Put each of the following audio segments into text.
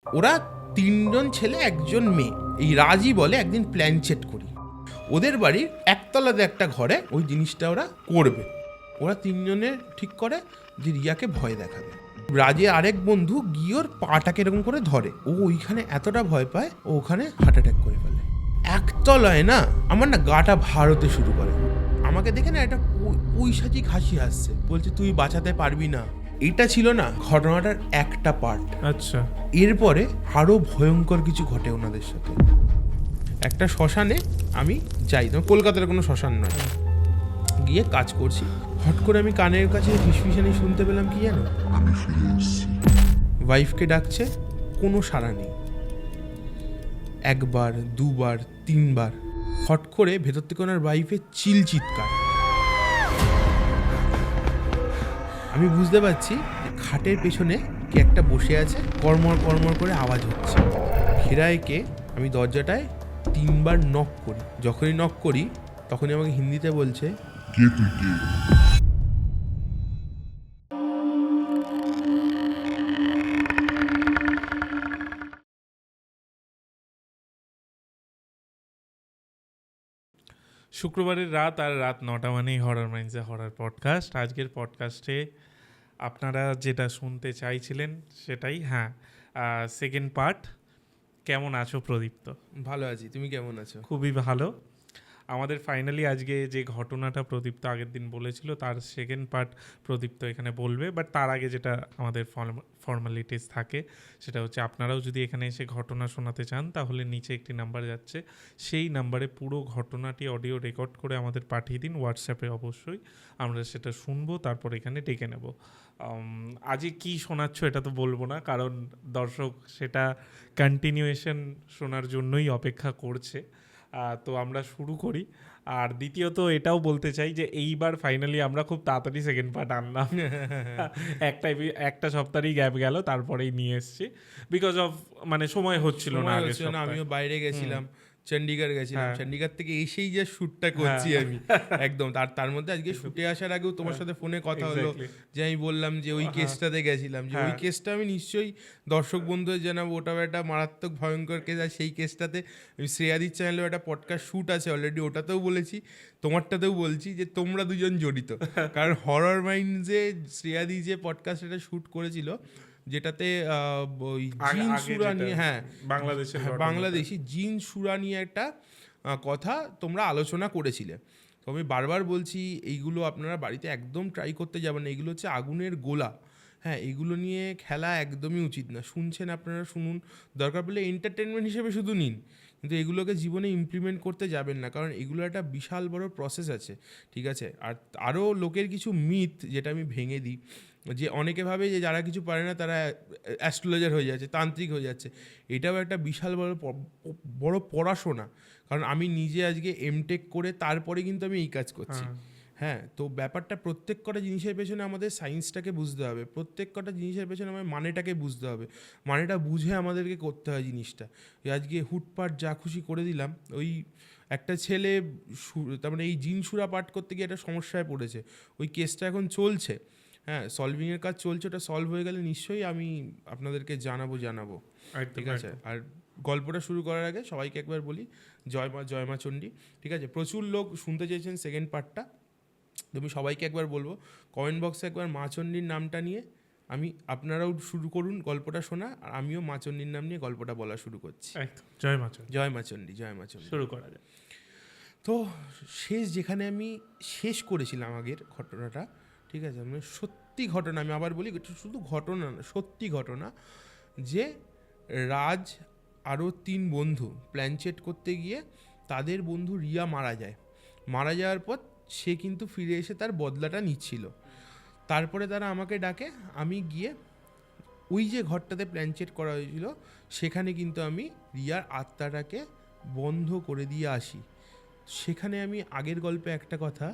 ওরা 3জন ছেলে 1জন মেয়ে। এই রাজই বলে একদিন প্ল্যানচেট করি, ওদের বাড়ির একতলাতে একটা ঘরে ওই জিনিসটা ওরা করবে। ওরা 3জনে ঠিক করে যে রিয়াকে ভয় দেখাবে। রাজে আরেক বন্ধু গিয়ে ওর পাটাকে এরকম করে ধরে, ও ওইখানে এতটা ভয় পায় ও ওখানে হার্ট অ্যাটাক করে ফেলে। একতলায় না, আমার না গাটা ভার হতে শুরু করে। আমাকে দেখে না একটা পৈশাচিক হাসি আসছে, বলছে তুই বাঁচাতে পারবি না। এটা ছিল না ঘটনাটার একটা পার্ট। আচ্ছা, এরপরে আরো ভয়ঙ্কর কিছু ঘটে ওনাদের সাথে। একটা শ্মশানে আমি যাই, তো কলকাতার কোনো শ্মশান নয়, গিয়ে কাজ করছি। হট করে আমি কানের কাছে ফিসফিসানি শুনতে পেলাম কি জানো, ওয়াইফকে ডাকছে, কোনো সাড়া নেই। 1বার 2বার 3বার, হট করে ভেতর থেকে ওনার ওয়াইফের চিৎকার। আমি বুঝতে পারছি খাটের পেছনে কে একটা বসে আছে, কর্মর কর্মর করে আওয়াজ হচ্ছে। ফেরায় কে, আমি দরজাটায় 3বার নক করি। যখনই নক করি তখনই আমাকে হিন্দিতে বলছে, কে তুই কে? শুক্রবারের রাত আর রাত 9টা মানেই হরর মাইন্ডসে হরর পডকাস্ট। আজকের পডকাস্টে আপনারা যেটা শুনতে চাইছিলেন সেটাই, হ্যাঁ, সেকেন্ড পার্ট। কেমন আছো প্রদীপ্ত? ভালো আছি, তুমি কেমন আছো? খুবই ভালো। আমাদের ফাইনালি আজকে যে ঘটনাটা প্রদীপ্ত আগের দিন বলেছিল তার সেকেন্ড পার্ট প্রদীপ্ত এখানে বলবে। বাট তার আগে যেটা আমাদের ফর্মালিটিস থাকে সেটা হচ্ছে, আপনারাও যদি এখানে এসে ঘটনা শোনাতে চান তাহলে নিচে একটি নাম্বার যাচ্ছে, সেই নাম্বারে পুরো ঘটনাটি অডিও রেকর্ড করে আমাদের পাঠিয়ে দিন হোয়াটসঅ্যাপে। অবশ্যই আমরা সেটা শুনবো, তারপর এখানে ডেকে নেব। আজকে কি শোনাচ্ছ এটা তো বলবো না, কারণ দর্শক সেটা কন্টিনিউয়েশন শোনার জন্যই অপেক্ষা করছে। তো আমরা শুরু করি। আর দ্বিতীয়ত এটাও বলতে চাই যে এইবার ফাইনালি আমরা খুব তাড়াতাড়ি সেকেন্ড পার্ট আনলাম। একটা সপ্তাহই গ্যাপ গেল, তারপরেই নিয়ে এসছি, বিকজ অফ মানে সময় হচ্ছিল না। আমিও বাইরে গেছিলাম, চণ্ডীগড় গেছিলাম, চণ্ডীগড় থেকে এসেই যে শ্যুটটা করছি আমি একদম তার মধ্যে আজকে শুটে আসার আগেও তোমার সাথে ফোনে কথা হলো, যে আমি বললাম যে ওই কেসটাতে গেছিলাম, যে ওই কেসটা আমি নিশ্চয়ই দর্শক বন্ধুদের জানাবো, ওটাও একটা মারাত্মক ভয়ঙ্কর কেস। আর সেই কেসটাতে আমি শ্রেয়াদির চ্যানেলেও একটা পডকাস্ট শ্যুট আছে অলরেডি, ওটাতেও বলেছি, তোমারটাতেও বলছি যে তোমরা দুজন জড়িত। কারণ হরর মাইন্ডসে শ্রেয়াদি যে পডকাস্ট এটা শ্যুট করেছিল, যেটাতে ওই জিন সুরা নিয়ে, হ্যাঁ বাংলাদেশি জিন সুরা নিয়ে একটা কথা তোমরা আলোচনা করেছিলে। তো আমি বারবার বলছি এইগুলো আপনারা বাড়িতে একদম ট্রাই করতে যাবেন না, এগুলো হচ্ছে আগুনের গোলা। হ্যাঁ, এগুলো নিয়ে খেলা একদমই উচিত না। শুনছেন আপনারা শুনুন, দরকার পড়লে এন্টারটেনমেন্ট হিসেবে শুধু নিন, কিন্তু এগুলোকে জীবনে ইমপ্লিমেন্ট করতে যাবেন না, কারণ এগুলো একটা বিশাল বড় প্রসেস আছে, ঠিক আছে? আর আরও লোকের কিছু মিথ যেটা আমি ভেঙে দিই, যে অনেকে ভাবে যে যারা কিছু পারে না তারা অ্যাস্ট্রোলজার হয়ে যাচ্ছে, তান্ত্রিক হয়ে যাচ্ছে। এটাও একটা বিশাল বড় পড়াশোনা, কারণ আমি নিজে আজকে এমটেক করে তারপরে কিন্তু আমি এই কাজ করছি। হ্যাঁ, তো ব্যাপারটা প্রত্যেক কটা জিনিসের পেছনে আমাদের সায়েন্সটাকে বুঝতে হবে, প্রত্যেক কটা জিনিসের পেছনে আমাদের মানেটাকে বুঝতে হবে, মানেটা বুঝে আমাদেরকে করতে হয় জিনিসটা। আজকে হুটপাট যা খুশি করে দিলাম, ওই একটা ছেলে তার মানে এই জিনসুরা পাঠ করতে গিয়ে একটা সমস্যায় পড়েছে, ওই কেসটা এখন চলছে। হ্যাঁ, সলভিংয়ের কাজ চলছে, ওটা সলভ হয়ে গেলে নিশ্চয়ই আমি আপনাদেরকে জানাবো, ঠিক আছে? আর গল্পটা শুরু করার আগে সবাইকে একবার বলি, জয় মা চণ্ডী, ঠিক আছে? প্রচুর লোক শুনতে চেয়েছেন সেকেন্ড পার্টটা, তুমি সবাইকে একবার বলবো কমেন্ট বক্সে একবার মা চণ্ডীর নামটা নিয়ে আপনারাও শুরু করুন গল্পটা শোনা, আর আমিও মা চণ্ডীর নাম নিয়ে গল্পটা বলা শুরু করছি। জয় মা চণ্ডী, জয় মা চণ্ডী, জয় মা চণ্ডী, শুরু করা যায়। তো যেখানে আমি শেষ করেছিলাম আগের ঘটনাটা, ঠিক আছে, মানে সত্যি ঘটনা, আমি আবার বলি শুধু ঘটনা না, সত্যি ঘটনা, যে রাজ আরও 3 বন্ধু প্ল্যানচেট করতে গিয়ে তাদের বন্ধু রিয়া মারা যাওয়ার পর সে কিন্তু ফিরে এসে তার বদলাটা নিচ্ছিল। তারপরে তারা আমাকে ডাকে, আমি গিয়ে ওই যে ঘরটাতে প্ল্যানচেট করা হয়েছিল সেখানে কিন্তু আমি রিয়ার আত্মাটাকে বন্ধ করে দিয়ে আসি। সেখানে আমি আগের গল্পে একটা কথা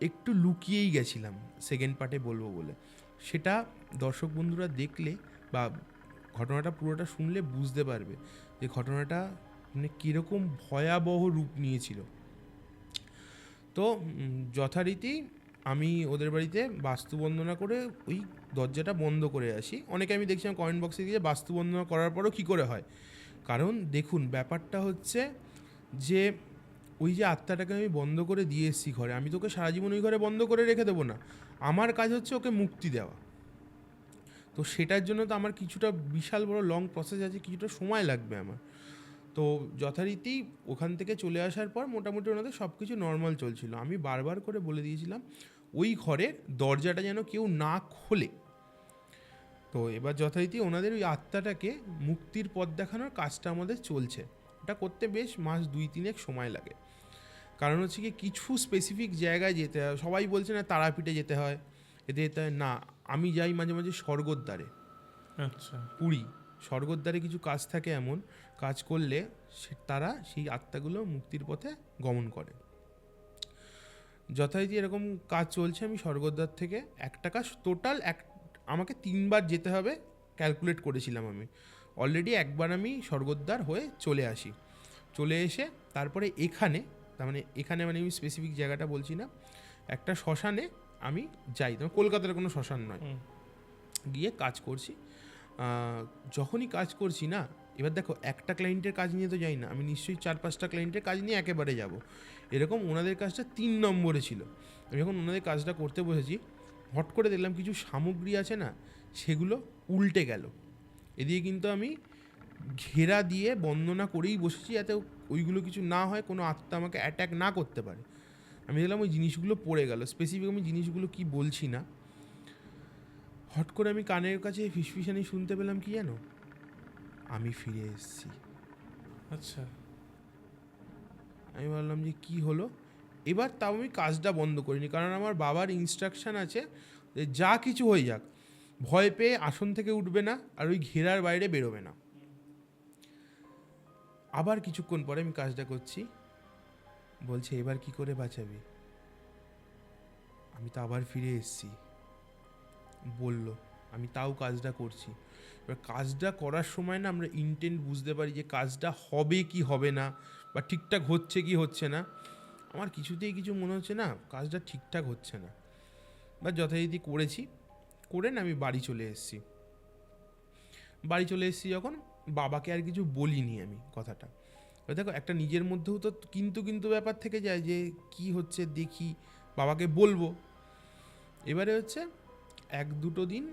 একটু লুকিয়েই গেছিলাম, সেকেন্ড পার্টে বলবো বলে, সেটা দর্শক বন্ধুরা দেখলে বা ঘটনাটা পুরোটা শুনলে বুঝতে পারবে যে ঘটনাটা মানে কীরকম ভয়াবহ রূপ নিয়েছিল। তো যথারীতি আমি ওদের বাড়িতে বাস্তু বন্দনা করে ওই দরজাটা বন্ধ করে আসি। অনেকে আমি দেখছিলাম কমেন্ট বক্সে দিয়ে বাস্তু বন্দনা করার পরও কী করে হয়, কারণ দেখুন ব্যাপারটা হচ্ছে যে ওই যে আত্মাটাকে আমি বন্ধ করে দিয়ে এসেছি ঘরে, আমি তোকে সারা জীবন ওই ঘরে বন্ধ করে রেখে দেবো না, আমার কাজ হচ্ছে ওকে মুক্তি দেওয়া। তো সেটার জন্য তো আমার কিছুটা বিশাল বড় লং প্রসেস আছে, কিছুটা সময় লাগবে আমার। তো যথারীতি ওখান থেকে চলে আসার পর মোটামুটি ওনাদের সব কিছু নর্মাল চলছিল। আমি বারবার করে বলে দিয়েছিলাম ওই ঘরের দরজাটা যেন কেউ না খোলে। তো এবার যথারীতি ওনাদের ওই আত্মাটাকে মুক্তির পথ দেখানোর কাজটা আমাদের চলছে। এটা করতে বেশ মাস 2-3 সময় লাগে। কারণ হচ্ছে কি কিছু স্পেসিফিক জায়গায় যেতে হয়, সবাই বলছে না তারাপীঠে যেতে হয়, এতে যেতে হয় না, আমি যাই মাঝে মাঝে স্বর্গদ্বারে। আচ্ছা, পুরী স্বর্গদ্বারে কিছু কাজ থাকে, এমন কাজ করলে তারা সেই আত্মাগুলো মুক্তির পথে গমন করে। যথারীতি এরকম কাজ চলছে। আমি স্বর্গদ্বার থেকে একটা কাজ টোটাল আমাকে 3বার যেতে হবে ক্যালকুলেট করেছিলাম আমি। অলরেডি একবার আমি স্বর্গদ্বার হয়ে চলে আসি, চলে এসে তারপরে এখানে, তার মানে এখানে মানে আমি স্পেসিফিক জায়গাটা বলছি না, একটা শ্মশানে আমি যাই, তবে কলকাতার কোনো শ্মশান নয়, গিয়ে কাজ করছি। যখনই কাজ করছি না, এবার দেখো একটা ক্লায়েন্টের কাজ নিয়ে তো যাই না, আমি নিশ্চয়ই 4-5টা ক্লায়েন্টের কাজ নিয়ে একেবারে যাব। এরকম ওনাদের কাজটা 3 নম্বরে ছিল। আমি যখন ওনাদের কাজটা করতে বসেছি, হট করে দেখলাম কিছু সামগ্রী আছে না, সেগুলো উল্টে গেল। এদিকে কিন্তু আমি ঘেরা দিয়ে বন্দনা করেই বসেছি যাতে ওইগুলো কিছু না হয়, কোনো আত্মা আমাকে অ্যাটাক না করতে পারে। আমি দেখলাম ওই জিনিসগুলো পড়ে গেল। স্পেসিফিক আমি জিনিসগুলো কি বলছি না, হট করে আমি কানের কাছে ফিসফিসানি শুনতে পেলাম কি জানো, আমি ফিরে এসেছি। আচ্ছা, আমি ভাবলাম যে কি হলো। এবার তাও আমি কাজটা বন্ধ করিনি, কারণ আমার বাবার ইনস্ট্রাকশান আছে যে যা কিছু হয়ে যাক ভয় পেয়ে আসন থেকে উঠবে না আর ওই ঘেরার বাইরে বেরোবে না। আবার কিছুক্ষণ পরে আমি কাজটা করছি, বলছে এবার কি করে বাঁচাবি, আমি তো আবার ফিরে এসেছি বলল। আমি তাও কাজটা করছি। এবার কাজটা করার সময় না আমরা ইন্টেন্ট বুঝতে পারি যে কাজটা হবে কি হবে না, বা ঠিকঠাক হচ্ছে কি হচ্ছে না। আমার কিছুতেই কিছু মনে হচ্ছে না কাজটা ঠিকঠাক হচ্ছে না, বা যথারীতি করেছি, করে না আমি বাড়ি চলে এসেছি। বাড়ি চলে এসেছি যখন, বাবাকে আর কিছু বলিনি আমি কথাটা। এবার দেখো একটা নিজের মধ্যেও তো কিন্তু কিন্তু ব্যাপার থেকে যায় যে কি হচ্ছে দেখি, বাবাকে বলবো। এবারে হচ্ছে 1-2 দিন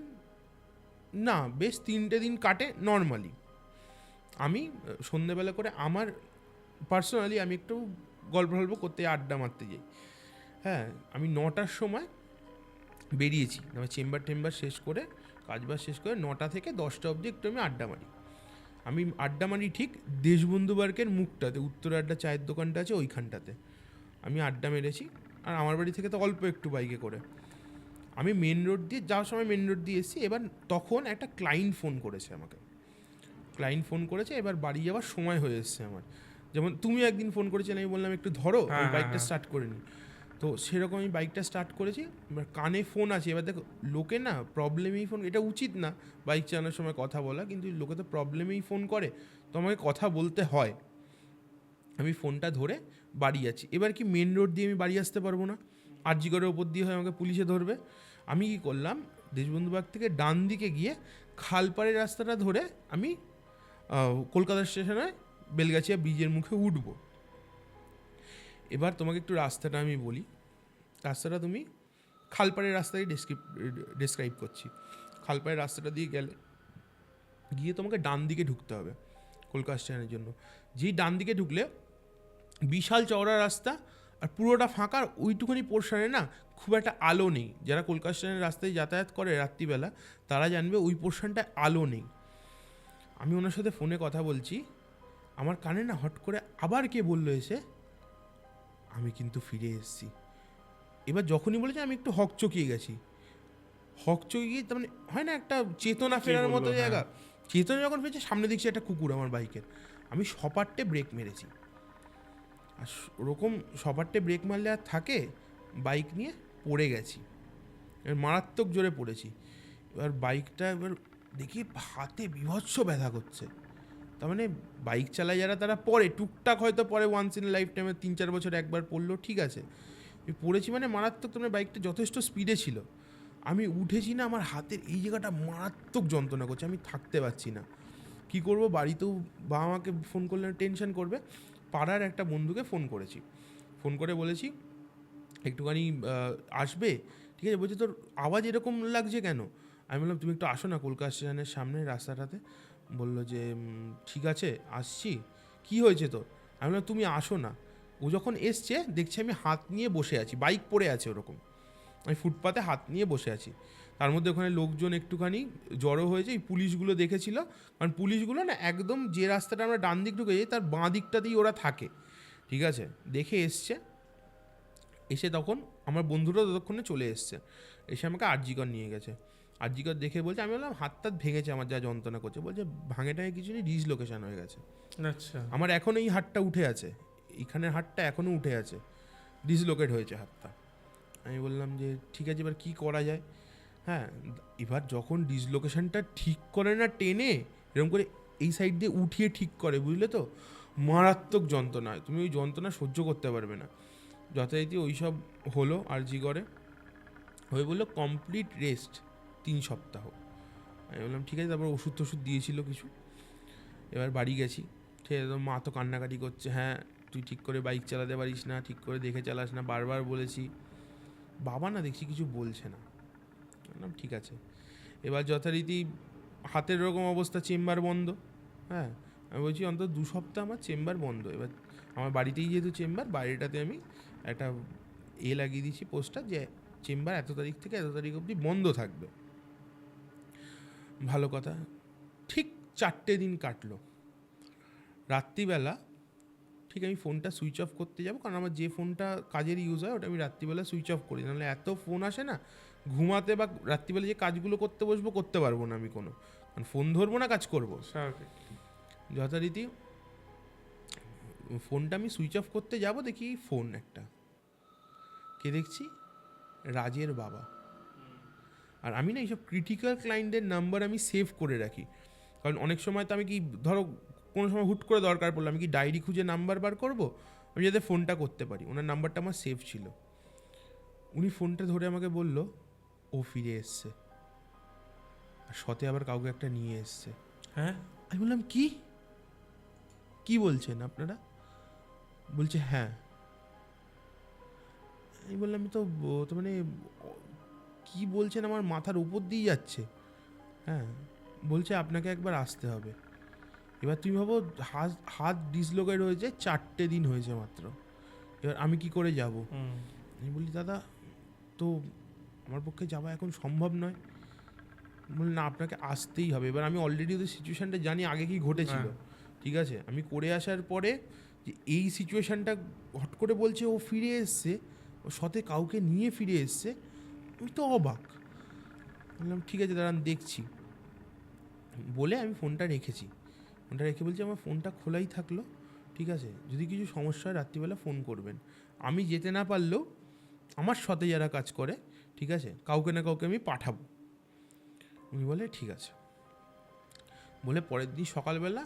না, বেশ 3টে দিন কাটে নর্মালি। আমি সন্ধ্যেবেলা করে আমার পার্সোনালি আমি একটু গল্প করতে আড্ডা মারতে যাই। হ্যাঁ, আমি 9টার সময় বেরিয়েছি, আমার চেম্বার শেষ করে, কাজবাজ শেষ করে 9টা থেকে 10টা অবধি একটু আমি আড্ডা মারি। আমি আড্ডা মারি ঠিক দেশবন্ধু পার্কের মুখটাতে, উত্তর আড্ডা চায়ের দোকানটা আছে ওইখানটাতে আমি আড্ডা মেরেছি। আর আমার বাড়ি থেকে তো অল্প একটু বাইকে করে আমি মেন রোড দিয়ে যাওয়ার সময় মেন রোড দিয়ে এসেছি। এবার তখন একটা ক্লায়েন্ট ফোন করেছে আমাকে, এবার বাড়ি যাওয়ার সময় হয়ে এসছে আমার। যেমন তুমি একদিন ফোন করেছিলে, আমি বললাম একটু ধরো, আমি বাইকটা স্টার্ট করে নিই। তো সেরকম আমি বাইকটা স্টার্ট করেছি, এবার কানে ফোন আছে। এবার দেখো লোকে না প্রবলেমেই ফোন, এটা উচিত না বাইক চালানোর সময় কথা বলা, কিন্তু লোকে তো প্রবলেমেই ফোন করে, তো আমাকে কথা বলতে হয়। আমি ফোনটা ধরে বাড়ি যাচ্ছি। এবার কি মেন রোড দিয়ে আমি বাড়ি আসতে পারবো না, আরজিগড়ের ওপর দিয়ে হয় আমাকে পুলিশে ধরবে। আমি কি করলাম, দেশবন্ধু পার্ক থেকে ডান দিকে গিয়ে খালপাড়ের রাস্তাটা ধরে আমি কলকাতা স্টেশনে বেলগাছিয়া ব্রিজের মুখে উঠব। এবার তোমাকে একটু রাস্তাটা আমি বলি, রাস্তাটা তুমি খালপাড়ের রাস্তায় ডেসক্রাইব করছি। খালপাড়ের রাস্তাটা দিয়ে গিয়ে তোমাকে ডান দিকে ঢুকতে হবে কলকাতা স্টেশনের জন্য। যেই ডান দিকে ঢুকলে বিশাল চওড়া রাস্তা, আর পুরোটা ফাঁকা, ওইটুখানি পোর্শনে না খুব একটা আলো নেই। যারা কলকাতা স্টেশনের রাস্তায় যাতায়াত করে রাত্রিবেলা তারা জানবে ওই পোর্শনটায় আলো নেই। আমি ওনার সাথে ফোনে কথা বলছি, আমার কানে না হট করে আবার কে বললো এসে, আমি কিন্তু ফিরে এসেছি। এবার যখনই বলেছে আমি একটু হকচকিয়ে গেছি। হকচকিয়ে তার মানে হয় না একটা চেতনা ফেরার মতো জায়গা, চেতনা যখন ফেরেছে সামনে দেখছি একটা কুকুর আমার বাইকের। আমি সপাটে ব্রেক মেরেছি, আর ওরকম সপাটে ব্রেক মারলে আর থাকে, বাইক নিয়ে পড়ে গেছি, এবার মারাত্মক জোরে পড়েছি। এবার বাইকটা এবার দেখি হাতে বীভৎস ব্যথা করছে। তার মানে বাইক চালায় যারা তারা পরে টুকটাক হয়তো পরে ওয়ান্স ইন লাইফ টাইমে 3-4 বছর একবার পড়লো ঠিক আছে, আমি পড়েছি মানে মারাত্মক, তোমার বাইকটা যথেষ্ট স্পিডে ছিল। আমি উঠেছি না, আমার হাতের এই জায়গাটা মারাত্মক যন্ত্রণা করছে, আমি থাকতে পারছি না। কি করব, বাড়িতেও বাবা মাকে ফোন করলে টেনশন করবে, পাড়ার একটা বন্ধুকে ফোন করেছি, ফোন করে বলেছি একটুখানি আসবে, ঠিক আছে। বলছে তোর আওয়াজ এরকম লাগছে কেন? আমি বললাম তুমি একটু আসো না কলকাতা স্টেশনের সামনে রাস্তাটাতে। বললো যে ঠিক আছে আসছি, কি হয়েছে তোর? আমি বললাম তুমি আসো না। ও যখন এসছে দেখছি আমি হাত নিয়ে বসে আছি, বাইক পড়ে আছে ওরকম, আমি ফুটপাতে হাত নিয়ে বসে আছি। তার মধ্যে ওখানে লোকজন একটুখানি জড়ো হয়েছে, এই পুলিশগুলো দেখেছিল, কারণ পুলিশগুলো না একদম যে রাস্তাটা আমরা ডান দিক ঢুকে যাই তার বাঁ দিকটাতেই ওরা থাকে, ঠিক আছে। দেখে এসছে, এসে তখন আমার বন্ধুরাও ততক্ষণে চলে এসছে, এসে আমাকে আরজিকর নিয়ে গেছে। আরজিকর দেখে বলছে, আমি বললাম হাত টাত ভেঙেছে আমার, যা যন্ত্রণা করছে। বলছে ভাঙেটাঙে কিছু নেই, ডিসলোকেশন হয়ে গেছে। আচ্ছা, আমার এখন এই হাতটা উঠে আছে, এইখানের হাতটা এখনও উঠে আছে, ডিসলোকেট হয়েছে হাতটা। আমি বললাম যে ঠিক আছে এবার কী করা যায়। হ্যাঁ, এবার যখন ডিসলোকেশনটা ঠিক করে না টেনে, এরকম করে এই সাইড দিয়ে উঠিয়ে ঠিক করে, বুঝলে তো, মারাত্মক যন্ত্রণা, তুমি ওই যন্ত্রণা সহ্য করতে পারবে না। যথারীতি ওই সব হলো আরজি করে, হয়ে বললো কমপ্লিট রেস্ট 3 সপ্তাহ। আমি বললাম ঠিক আছে, তারপর ওষুধ টষুধ দিয়েছিল কিছু। এবার বাড়ি গেছি, ঠিক আছে, মা তো কান্নাকাটি করছে, হ্যাঁ তুই ঠিক করে বাইক চালাতে পারিস না, ঠিক করে দেখে চালাস না, বারবার বলেছি। বাবা না দেখছি কিছু বলছে না। বললাম ঠিক আছে। এবার যথারীতি হাতের এরকম অবস্থা, চেম্বার বন্ধ। হ্যাঁ, আমি বলছি অন্তত 2 সপ্তাহ আমার চেম্বার বন্ধ। এবার আমার বাড়িতেই যেহেতু চেম্বার, বাড়িটাতে আমি একটা লাগিয়ে দিয়েছি পোস্টার, যে চেম্বার এত তারিখ থেকে এত তারিখ অবধি বন্ধ থাকবে। ভালো কথা। ঠিক 4টে দিন কাটলো। রাত্রিবেলা ঠিক আমি ফোনটা সুইচ অফ করতে যাবো, কারণ আমার যে ফোনটা কাজের ইউজ হয় ওটা আমি রাত্রিবেলা সুইচ অফ করি, নাহলে এত ফোন আসে না, ঘুমাতে বা রাত্রিবেলা যে কাজগুলো করতে বসবো করতে পারবো না আমি কোনো, কারণ ফোন ধরবো না, কাজ করবো। যথারীতি ফোনটা আমি সুইচ অফ করতে যাব, দেখি ফোন একটা, কে দেখছি, রাজের বাবা। আর আমি না এইসব ক্রিটিক্যাল ক্লায়েন্টের নাম্বার আমি সেভ করে রাখি, কারণ অনেক সময় তো আমি কি ধরো কোনো সময় হুট করে দরকার পড়লো, আমি কি ডায়েরি খুঁজে নাম্বার বার করবো, আমি যাতে ফোনটা করতে পারি। ওনার নাম্বারটা আমার সেভ ছিল। উনি ফোনটা ধরে আমাকে বলল ও ফিরে এসছে, আর সাথে আবার কাউকে একটা নিয়ে এসছে। হ্যাঁ, আমি বললাম কি কি বলছেন আপনারা? বলছে হ্যাঁ। আমি বললাম তো মানে কি বলছেন, আমার মাথার উপর দিয়ে যাচ্ছে। হ্যাঁ, বলছে আপনাকে একবার আসতে হবে। এবার তুমি ভাবো, হাত ডিসলোকেট হয়েছে, 4টে দিন হয়েছে মাত্র, এবার আমি কি করে যাব? আমি বলি দাদা তো আমার পক্ষে যাওয়া এখন সম্ভব নয়। বলি না, আপনাকে আসতেই হবে। এবার আমি অলরেডি ওদের সিচুয়েশানটা জানি আগে কি ঘটেছিল, ঠিক আছে। আমি করে আসার পরে যে এই সিচুয়েশানটা হট করে বলছে ও ফিরে এসছে, ও সাথে কাউকে নিয়ে ফিরে এসছে, আমি তো অবাক। বললাম ঠিক আছে দাঁড়ান দেখছি, বলে আমি ফোনটা রেখেছি। ফোনটা রেখে বলছি আমার ফোনটা খোলাই থাকলো, ঠিক আছে, যদি কিছু সমস্যা হয় রাত্রিবেলা ফোন করবেন। আমি যেতে না পারলেও আমার সাথে যারা কাজ করে, ঠিক আছে, কাউকে না কাউকে আমি পাঠাবো। উনি বলে ঠিক আছে। বলে পরের দিন সকালবেলা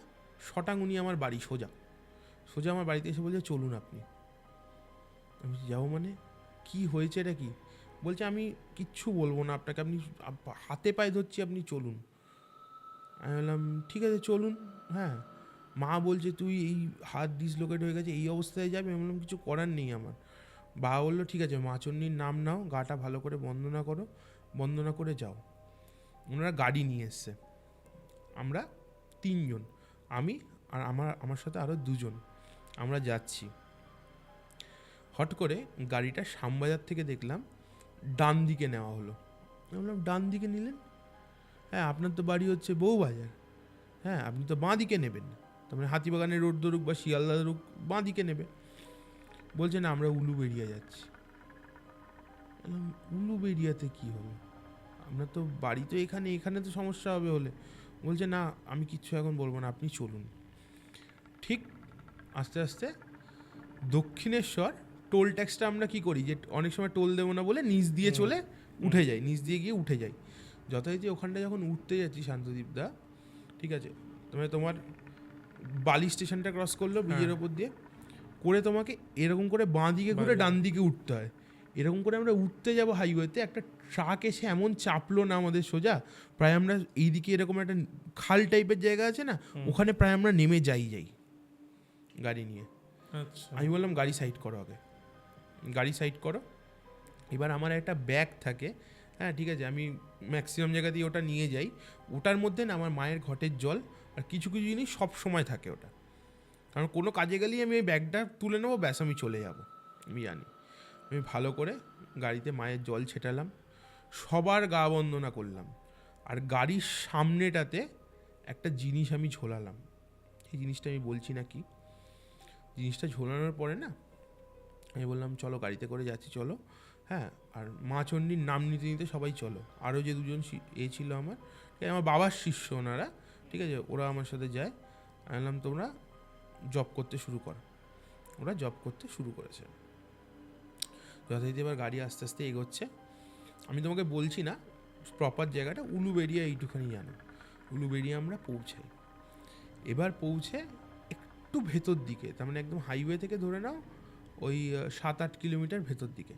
শটাং উনি আমার বাড়ি, সোজা আমার বাড়িতে এসে বলছে চলুন আপনি। আমি যাবো মানে কি হয়েছে, এটা কি? বলছে আমি কিচ্ছু বলবো না আপনাকে, আপনি হাতে পায়ে ধরছি, আপনি চলুন। আমি বললাম ঠিক আছে চলুন। হ্যাঁ, মা বলছে তুই এই হাত ডিসলোকেট হয়ে গেছে, এই অবস্থায় যাবে। আমি বললাম কিছু করার নেই আমার। বাবা বললো ঠিক আছে মা চণ্ডীর নাম নাও, গাটা ভালো করে বন্দনা করো, বন্দনা করে যাও। ওনারা গাড়ি নিয়ে এসছে, আমরা 3 জন, আমি আর আমার সাথে আরও 2 জন, আমরা যাচ্ছি। হট করে গাড়িটা শ্যামবাজার থেকে দেখলাম ডান দিকে নেওয়া হলো। আমি বললাম ডান দিকে নিলেন? হ্যাঁ, আপনার তো বাড়ি হচ্ছে বউবাজার, হ্যাঁ আপনি তো বাঁ দিকে নেবেন, তার মানে হাতিবাগানের রোড ধরুক বা শিয়ালদা ধরুক, বাঁ দিকে নেবে। বলছে না আমরা উলুবেড়িয়া যাচ্ছি। উলুবেড়িয়াতে কী হলো? আপনার তো বাড়ি তো এখানে তো সমস্যা হবে হলে। বলছে না আমি কিচ্ছু এখন বলবো না, আপনি চলুন। ঠিক আস্তে আস্তে দক্ষিণেশ্বর টোল ট্যাক্সটা আমরা কি করি, যে অনেক সময় টোল দেবো না বলে নিচ দিয়ে চলে উঠে যাই, নিচ দিয়ে গিয়ে উঠে যাই। যথারীতি ওখানটা যখন উঠতে যাচ্ছি শান্তদীপদা, ঠিক আছে, তোমার বালি স্টেশনটা ক্রস করলো ব্রিজের ওপর দিয়ে করে, তোমাকে এরকম করে বাঁ দিকে ঘুরে ডান দিকে উঠতে হয়। এরকম করে আমরা উঠতে যাব হাইওয়েতে, একটা ট্রাক এসে এমন চাপলো না আমাদের সোজা, প্রায় আমরা এইদিকে এরকম একটা খাল টাইপের জায়গা আছে না, ওখানে প্রায় আমরা নেমে যাই গাড়ি নিয়ে। আচ্ছা আমি বললাম গাড়ি সাইড করো আগে, গাড়ি সাইড করো। এবার আমার একটা ব্যাগ থাকে, হ্যাঁ ঠিক আছে, আমি ম্যাক্সিমাম জায়গা দিয়ে ওটা নিয়ে যাই। ওটার মধ্যে না আমার মায়ের ঘটের জল আর কিছু কিছু জিনিস সব সময় থাকে ওটা, কারণ কোনো কাজে গেলেই আমি ওই ব্যাগটা তুলে নেবো, ব্যাস আমি চলে যাব। আমি জানি। আমি ভালো করে গাড়িতে মায়ের জল ছেটালাম, সবার গা বন্দনা করলাম, আর গাড়ির সামনেটাতে একটা জিনিস আমি ঝোলালাম। সেই জিনিসটা আমি বলছি না কি। জিনিসটা ঝোলানোর পরে না আমি বললাম চলো গাড়িতে করে যাচ্ছি চলো, হ্যাঁ। আর মা চণ্ডীর নাম নিতে নিতে সবাই চলো। আরও যে দুজন ছিল আমার, ঠিক আছে, আমার বাবার শিষ্য ওনারা, ঠিক আছে, ওরা আমার সাথে যায়। আমি বললাম তোমরা জব করতে শুরু করো। ওরা জব করতে শুরু করেছে। যথারীতি এবার গাড়ি আস্তে আস্তে এগোচ্ছে। আমি তোমাকে বলছি না প্রপার জায়গাটা, উলুবেড়িয়া এইটুখানি জানো। উলুবেড়িয়া আমরা পৌঁছাই। এবার পৌঁছে একটু ভেতর দিকে, তার মানে একদম হাইওয়ে থেকে ধরে নাও ওই 7-8 কিলোমিটার ভেতর দিকে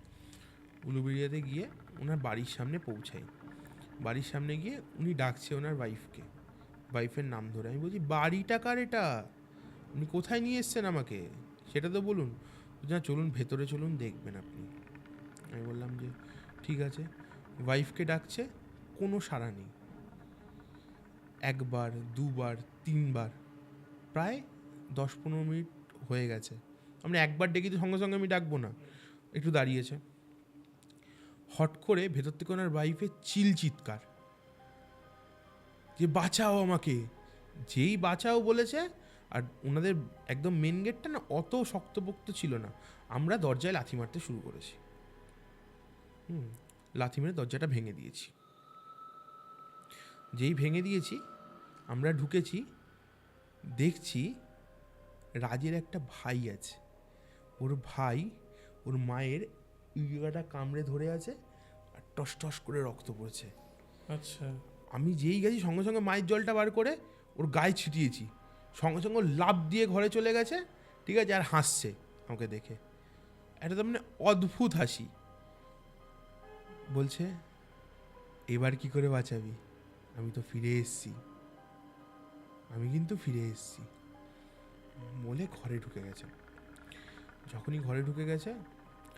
উলুবেড়িয়াতে গিয়ে ওনার বাড়ির সামনে পৌঁছাই। বাড়ির সামনে গিয়ে উনি ডাকছে ওনার ওয়াইফকে, ওয়াইফের নাম ধরে। আমি বলছি বাড়িটা কার এটা, উনি কোথায় নিয়ে এসছেন আমাকে সেটা তো বলুন। না চলুন ভেতরে চলুন, দেখবেন আপনি। আমি বললাম যে ঠিক আছে। ওয়াইফকে ডাকছে, কোনো সাড়া নেই। একবার, দুবার, তিনবার, প্রায় 10-15 মিনিট হয়ে গেছে। আমরা একবার ডেকে তো সঙ্গে সঙ্গে আমি ডাকবো না, একটু দাঁড়িয়েছে। হট করে ভেতর থেকে ওনার ওয়াইফের চিৎকার যে বাঁচাও আমাকে। যেই বাঁচাও বলেছে, আর ওনাদের একদম মেন গেটটা না অত শক্তপোক্ত ছিল না, আমরা দরজায় লাথি মারতে শুরু করেছি। লাথি মেরে দরজাটা ভেঙে দিয়েছি। যেই ভেঙে দিয়েছি আমরা ঢুকেছি, দেখছি রাজের একটা ভাই আছে। ওর ভাই ওর মায়ের জায়গাটা কামড়ে ধরে আছে আর টস টস করে রক্ত পড়ছে। আচ্ছা। আমি যেই গেছি সঙ্গে সঙ্গে মায়ের জলটা বার করে ওর গায়ে ছিটিয়েছি, সঙ্গে সঙ্গে লাফ দিয়ে ঘরে চলে গেছে, ঠিক আছে, আর হাসছে আমাকে দেখে। এটা তো মানে অদ্ভুত হাসি। বলছে এবার কি করে বাঁচাবি, আমি তো ফিরে এসেছি, আমি কিন্তু ফিরে এসেছি বলে ঘরে ঢুকে গেছে। যখনই ঘরে ঢুকে গেছে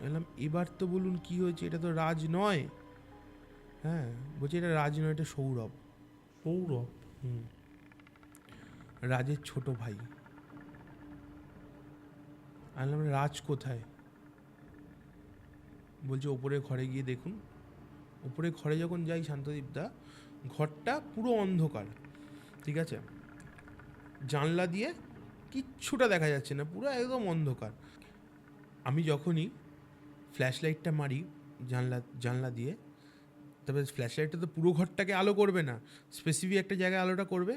বললাম এবার তো বলুন কি হয়েছে, এটা তো রাজ নয়। হ্যাঁ বলছে এটা রাজ নয়, এটা সৌরভ। সৌরভ? রাজের ছোট ভাই। আমি বললাম রাজ কোথায়? বলছে ওপরে ঘরে গিয়ে দেখুন। ওপরে ঘরে যখন যাই শান্তদীপদা, ঘরটা পুরো অন্ধকার, ঠিক আছে, জানলা দিয়ে কিচ্ছুটা দেখা যাচ্ছে না, পুরো একদম অন্ধকার। আমি যখনই ফ্ল্যাশ লাইটটা মারি জানলা দিয়ে, তবে ফ্ল্যাশ লাইটটা তো পুরো ঘরটাকে আলো করবে না, স্পেসিফিক একটা জায়গায় আলোটা করবে।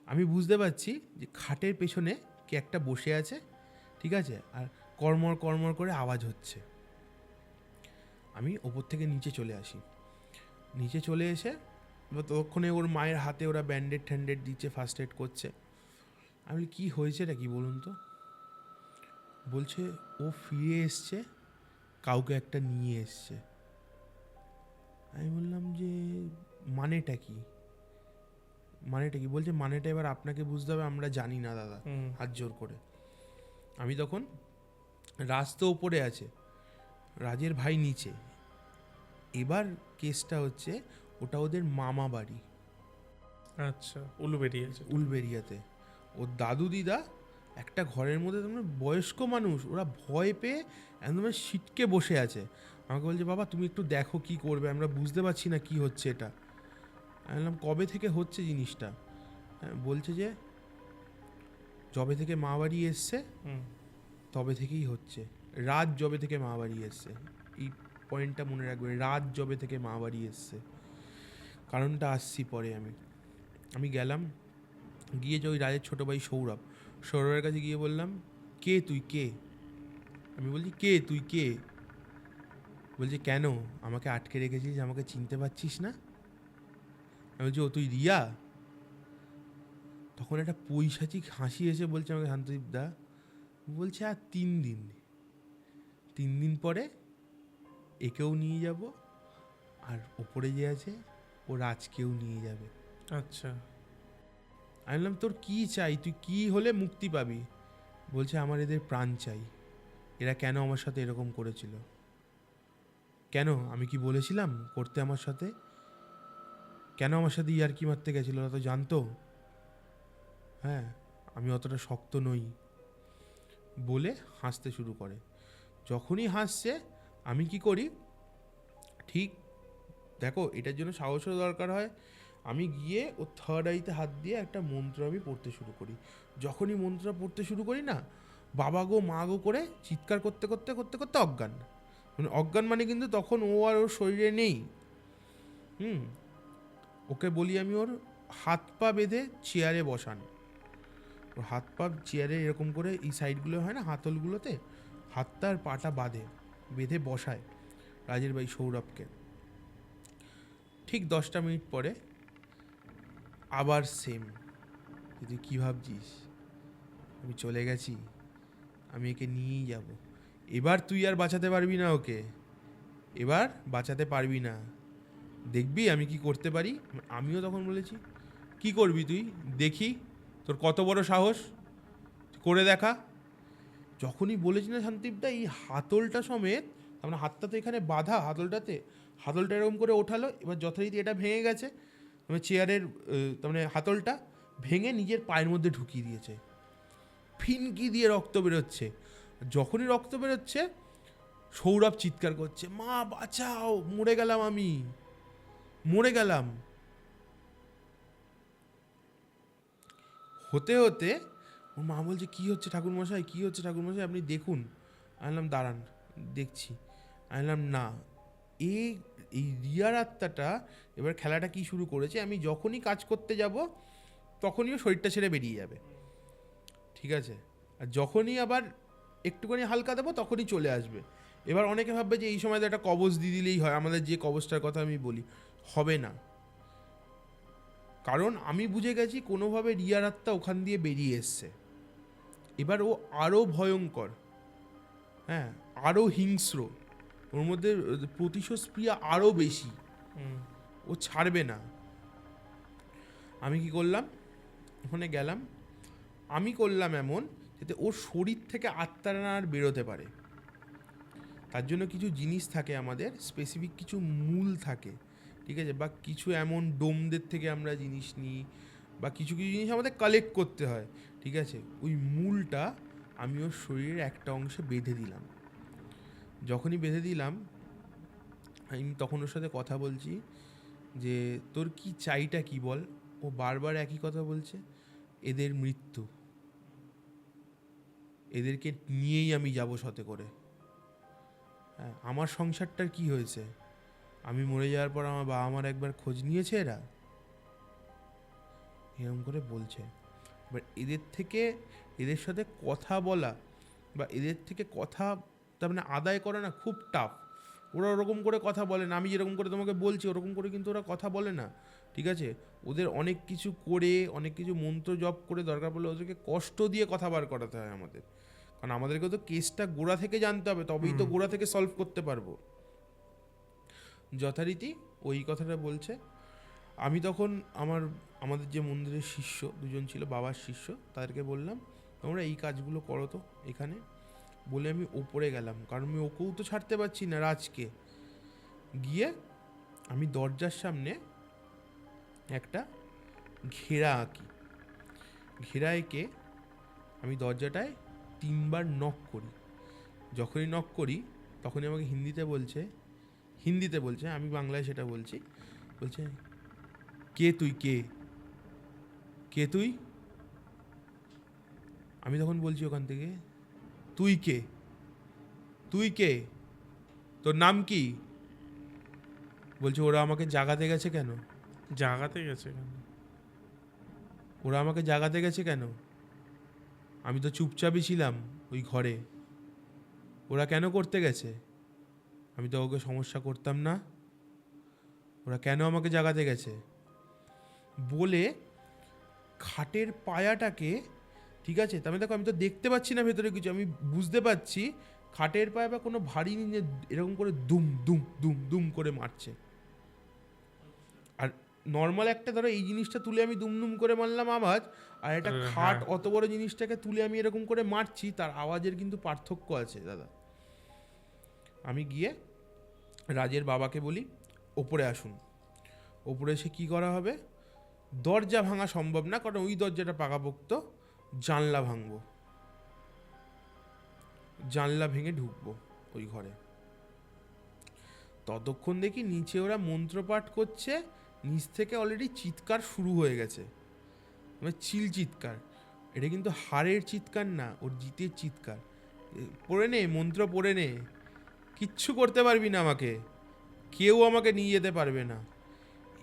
আমি বুঝতে পারছি যে খাটের পেছনে কে একটা বসে আছে, ঠিক আছে, আর কর্মর কর্মর করে আওয়াজ হচ্ছে। আমি ওপর থেকে নিচে চলে আসি। নিচে চলে এসে ততক্ষণে ওর মায়ের হাতে ওরা ব্যান্ডেড ট্যান্ডেড দিচ্ছে, ফার্স্ট এড করছে। আমি বলি কী হয়েছে এটা কি বলুন তো? বলছে ও ফিরে এসছে, কাউকে একটা নিয়ে এসছে। আমি বললাম যে মানেটা কি? বলছে মানেটা এবার আপনাকে বুঝতে হবে, আমরা জানি না দাদা, হাত জোর করে। আমি তখন, রাজ তো ওপরে আছে, রাজের ভাই নিচে। এবার কেসটা হচ্ছে ওটা ওদের মামা বাড়ি। আচ্ছা, উলুবেড়িয়াতে। ওর দাদু দিদা একটা ঘরের মধ্যে, তোমরা বয়স্ক মানুষ, ওরা ভয় পেয়ে একদম সিটকে বসে আছে। আমাকে বলছে বাবা তুমি একটু দেখো কি করবে, আমরা বুঝতে পারছি না কি হচ্ছে এটা। আমি বললাম কবে থেকে হচ্ছে জিনিসটা? বলছে যে যবে থেকে মা বাড়ি এসছে তবে থেকেই হচ্ছে। রাত যবে থেকে মা বাড়ি এসছে, এই পয়েন্টটা মনে রাখবে, রাত যবে থেকে মা বাড়ি এসছে। কারণটা আসছি পরে। আমি গেলাম, গিয়ে যে ওই রাজের ছোটো ভাই সৌরভের কাছে গিয়ে বললাম কে তুই, কে? আমি বলছি কে তুই, কে? বলছে কেন আমাকে আটকে রেখেছিস, আমাকে চিনতে পারছিস না? আমি বলছি ও তুই রিয়া? তখন একটা পৈশাচিক হাসি এসে বলছে আমাকে শান্তদীপ দা, বলছে আর 3 দিন পরে একেও নিয়ে যাব, আর ওপরে যে আছে ও রাজকেও নিয়ে যাবে। আচ্ছা, আমি বললাম তোর কি চাই, তুই কি হলে মুক্তি পাবি? বলছে আমার এদের প্রাণ চাই, এরা কেন আমার সাথে এরকম করেছিল? কেন, আমি কি বলেছিলাম করতে আমার সাথে? কেন আমার সাথে ইয়ার্কি মারতে গেছিল? ওরা তো জানতো হ্যাঁ আমি অতটা শক্ত নই, বলে হাসতে শুরু করে। যখনই হাসছে আমি কি করি, ঠিক দেখো এটার জন্য সাহসের দরকার হয়, আমি গিয়ে ও থার্ড আইতে হাত দিয়ে একটা মন্ত্র আমি পড়তে শুরু করি। যখনই মন্ত্র পড়তে শুরু করি না, বাবা গো মা গো করে চিৎকার করতে করতে করতে করতে অজ্ঞান। মানে অজ্ঞান মানে কিন্তু তখন ও আর ওর শরীরে নেই। ওকে বলি আমি ওর হাত পা বেঁধে চেয়ারে বসান। ওর হাত পা চেয়ারে এরকম করে এই সাইডগুলো হয় না হাতলগুলোতে, হাতটা আর পাটা বেঁধে বসায় রাজের ভাই সৌরভকে। ঠিক 10টা মিনিট পরে আবার সেম, তুই কী ভাবছিস আমি চলে গেছি, আমি একে নিয়েই যাব, এবার তুই আর বাঁচাতে পারবি না ওকে, এবার বাঁচাতে পারবি না, দেখবি আমি কি করতে পারি। আমিও তখন বলেছি কি করবি তুই, দেখি তোর কত বড় সাহস, করে দেখা। যখনই বলেছি না শান্তিপদা, এই হাতলটা সমেত, মানে হাতটা তো এখানে বাঁধা হাতলটাতে, হাতলটা এরকম করে ওঠালো, এবার যথারীতি এটা ভেঙে গেছে, মানে চেয়ারের মানে হাতলটা ভেঙে নিজের পায়ের মধ্যে ঢুকিয়ে দিয়েছে, ফিনকি দিয়ে রক্ত বেরোচ্ছে। যখনই রক্ত বেরোচ্ছে সৌরভ চিৎকার করছে, মা বাঁচাও, মরে গেলাম, আমি মরে গেলাম। হতে হতে ওর মা বলছে কী হচ্ছে ঠাকুরমশাই, কী হচ্ছে ঠাকুরমশাই, আপনি দেখুন। আনলাম দাঁড়ান দেখছি। আনলাম না, এই রিয়ার আত্মাটা এবার খেলাটা কি শুরু করেছে, আমি যখনই কাজ করতে যাব তখনই ও শরীরটা ছেড়ে বেরিয়ে যাবে, ঠিক আছে, আর যখনই আবার একটুখানি হালকা দেবো তখনই চলে আসবে। এবার অনেকে ভাববে যে এই সময় তো একটা কবচ দিয়ে দিলেই হয়, আমাদের যে কবচটার কথা আমি বলি, হবে না, কারণ আমি বুঝে গেছি কোনোভাবে রিয়ার আত্মা ওখান দিয়ে বেরিয়ে এসছে। এবার ও আরও ভয়ঙ্কর, হ্যাঁ আরও হিংস্র, ওর মধ্যে প্রতিশোধ স্প্রিয়া আরও বেশি, ও ছাড়বে না। আমি কি করলাম, ওখানে গেলাম, আমি করলাম এমন যাতে ওর শরীর থেকে আত্মারা আর বেরোতে পারে। তার জন্য কিছু জিনিস থাকে আমাদের, স্পেসিফিক কিছু মূল থাকে, ঠিক আছে, বা কিছু এমন ডোমদের থেকে আমরা জিনিস নিই, বা কিছু কিছু জিনিস আমাদের কালেক্ট করতে হয়, ঠিক আছে। ওই মূলটা আমি ওর শরীরের একটা অংশে বেঁধে দিলাম। যখনই বেঁধে দিলাম আমি তখন ওর সাথে কথা বলছি যে তোর কি চাইটা কি বল। ও বারবার একই কথা বলছে, এদের মৃত্যু, এদেরকে নিয়েই আমি যাব সাথে করে। হ্যাঁ, আমার সংসারটার কি হয়েছে, আমি মরে যাওয়ার পর আমার বাবা মার একবার খোঁজ নিয়েছে এরা, এরকম করে বলছে। এবার এদের সাথে কথা বলা বা এদের থেকে কথা তার মানে আদায় করা না খুব টাফ। ওরা ওরকম করে কথা বলে না, আমি যেরকম করে তোমাকে বলছি ওরকম করে কিন্তু ওরা কথা বলে না, ঠিক আছে। ওদের অনেক কিছু করে, অনেক কিছু মন্ত্র জপ করে, দরকার পড়লে ওদেরকে কষ্ট দিয়ে কথা বার করাতে হয় আমাদের, কারণ আমাদেরকে তো কেসটা গোড়া থেকে জানতে হবে, তবেই তো গোড়া থেকে সলভ করতে পারবো। যথারীতি ওই কথাটা বলছে। আমি তখন আমাদের যে মন্দিরের শিষ্য দুজন ছিল, বাবার শিষ্য, তাদেরকে বললাম তোমরা এই কাজগুলো করো তো এখানে, বলে আমি ওপরে গেলাম, কারণ আমি ওকেও তো ছাড়তে পারছি না রাজকে। গিয়ে আমি দরজার সামনে একটা ঘেরা আঁকি, ঘেরা এঁকে আমি দরজাটায় 3বার নক করি। যখনই নক করি তখনই আমাকে হিন্দিতে বলছে, আমি বাংলায় সেটা বলছি, বলছে কে তুই, কে তুই। আমি তখন বলছি ওখান থেকে তুই কে, তোর নাম কি। বলছে ওরা আমাকে জাগাতে গেছে কেন, ওরা আমাকে জাগাতে গেছে কেন, আমি তো চুপচাপই ছিলাম ওই ঘরে, ওরা কেন করতে গেছে, আমি তো ওকে সমস্যা করতাম না, ওরা কেন আমাকে জাগাতে গেছে। বলে খাটের পায়াটাকে, ঠিক আছে, তার মানে দেখো আমি তো দেখতে পাচ্ছি না ভেতরে কিছু, আমি বুঝতে পারছি খাটের পায়ে বা কোনো ভারী নিয়ে এরকম করে দুম দুম দুম দুম করে মারছে। আর নর্মাল একটা ধরো এই জিনিসটা তুলে আমি দুম দুম করে মারলাম আওয়াজ, আর একটা খাট অত বড় জিনিসটাকে তুলে আমি এরকম করে মারছি, তার আওয়াজের কিন্তু পার্থক্য আছে দাদা। আমি গিয়ে রাজের বাবাকে বলি ওপরে আসুন। ওপরে এসে কী করা হবে, দরজা ভাঙা সম্ভব না, কারণ ওই দরজাটা পাকাপোক্ত, জানলা ভাঙবো, জানলা ভেঙে ঢুকবো ওই ঘরে। ততক্ষণ দেখি নিচে ওরা মন্ত্রপাঠ করছে, নিচ থেকে অলরেডি চিৎকার শুরু হয়ে গেছে, মানে চিল চিৎকার। এটা কিন্তু হাড়ের চিৎকার না, ওর জিতের চিৎকার। পড়ে নে মন্ত্র, পড়ে নে, কিচ্ছু করতে পারবি না আমাকে, কেউ আমাকে নিয়ে যেতে পারবে না।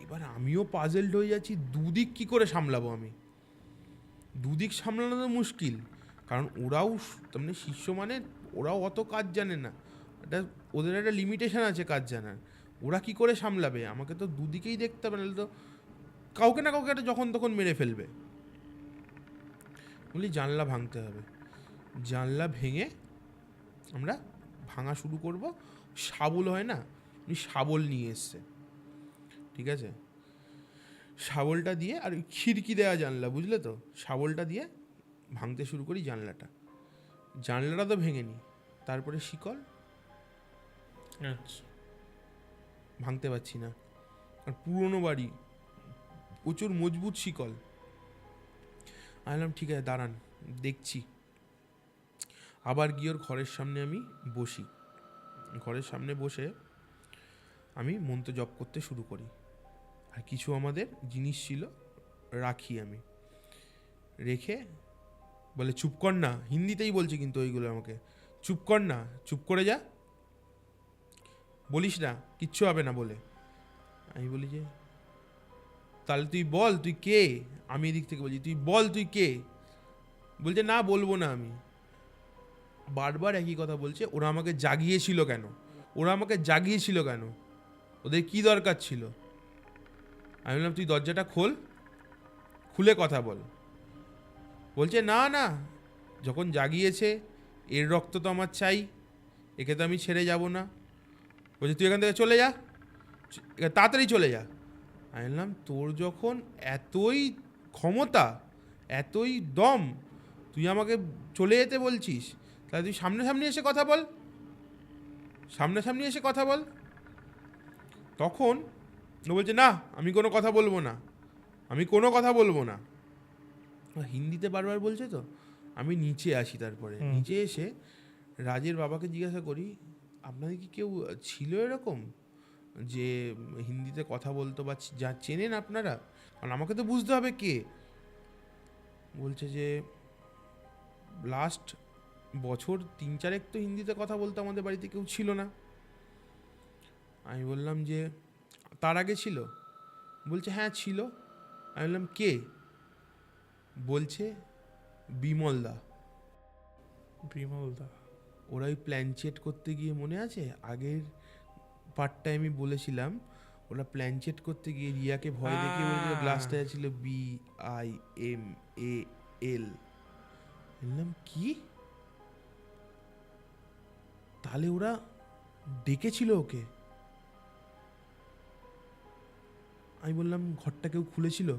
এবার আমিও পাজেলড হয়ে যাচ্ছি, দুদিক কি করে সামলাবো আমি। দুদিক সামলানো তো মুশকিল, কারণ ওরাও মানে শিষ্য, মানে ওরাও অত কাজ জানে না, এটা ওদের একটা লিমিটেশন আছে কাজ জানার। ওরা কি করে সামলাবে, আমাকে তো দুদিকেই দেখতে হবে, নাহলে তো কাউকে না কাউকে একটা যখন তখন মেরে ফেলবে। বলি জানলা ভাঙতে হবে, জানলা ভেঙে আমরা ভাঙা শুরু করব। শাবল হয় না, উনি শাবল নিয়ে এসছে, ঠিক আছে, শাবলটা দিয়ে, আর ওই খিড়কি দেওয়া জানলা, বুঝলে তো, শাবলটা দিয়ে ভাঙতে শুরু করি জানলাটা। জানলাটা তো ভেঙে নি, তারপরে শিকল, ভাঙতে পারছি না, আর পুরনো বাড়ি, প্রচুর মজবুত শিকল। আমি ঠিক আছে দাঁড়ান দেখছি। আবার গিয়ে ওর ঘরের সামনে আমি বসি, ঘরের সামনে বসে আমি মন্ত্র জপ করতে শুরু করি। আর কিছু আমাদের জিনিস ছিল রাখি, আমি রেখে বলে চুপ কর না, হিন্দিতেই বলছে কিন্তু ওইগুলো আমাকে, চুপ কর না, চুপ করে যা, বলিস না, কিচ্ছু হবে না বলে। আমি বলি যে তাহলে তুই বল তুই কে, আমি এদিক থেকে বলছি তুই বল তুই কে। বলছে না বলবো না আমি। বারবার একই কথা বলছে, ওরা আমাকে জাগিয়েছিল কেন, ওরা আমাকে জাগিয়েছিল কেন, ওদের কি দরকার ছিল। আমি বললাম তুই দরজাটা খোল, খুলে কথা বল। বলছে না না, যখন জাগিয়েছে এর রক্ত তো আমার চাই, একে তো আমি ছেড়ে যাব না। বলছে তুই এখান থেকে চলে যা, তাড়াতাড়ি চলে যা। আমি বললাম তোর যখন এতই ক্ষমতা, এতই দম, তুই আমাকে চলে যেতে বলছিস, তাহলে তুই সামনাসামনি এসে কথা বল, সামনাসামনি এসে কথা বল। তখন ও বলছে না আমি কোনো কথা বলবো না, আমি কোনো কথা বলবো না। হিন্দিতে বারবার বলছে তো। আমি নিচে আসি, তারপরে নিচে এসে রাজের বাবাকে জিজ্ঞাসা করি আপনাদের কি কেউ ছিল এরকম যে হিন্দিতে কথা বলতো বা যা চেনেন আপনারা, কারণ আমাকে তো বুঝতে হবে কে। বলছে যে লাস্ট বছর 3-4 তো হিন্দিতে কথা বলতো আমাদের বাড়িতে কেউ ছিল না। আমি বললাম যে তার আগে ছিল। বলছে হ্যাঁ ছিল। আমি বললাম কে, বলছে বিমলদা। বিমলদা, ওরা ওই প্ল্যানচেট করতে গিয়ে মনে আছে আগের পার্টটায় আমি বলেছিলাম, ওরা প্ল্যানচেট করতে গিয়ে রিয়াকে ভয় দেখিয়ে বলেছিল গ্লাসটা ছিল BIMAL। বললাম কি, তাহলে ওরা ডেকেছিল ওকে। আমি বললাম ঘরটা কেউ খুলেছিল,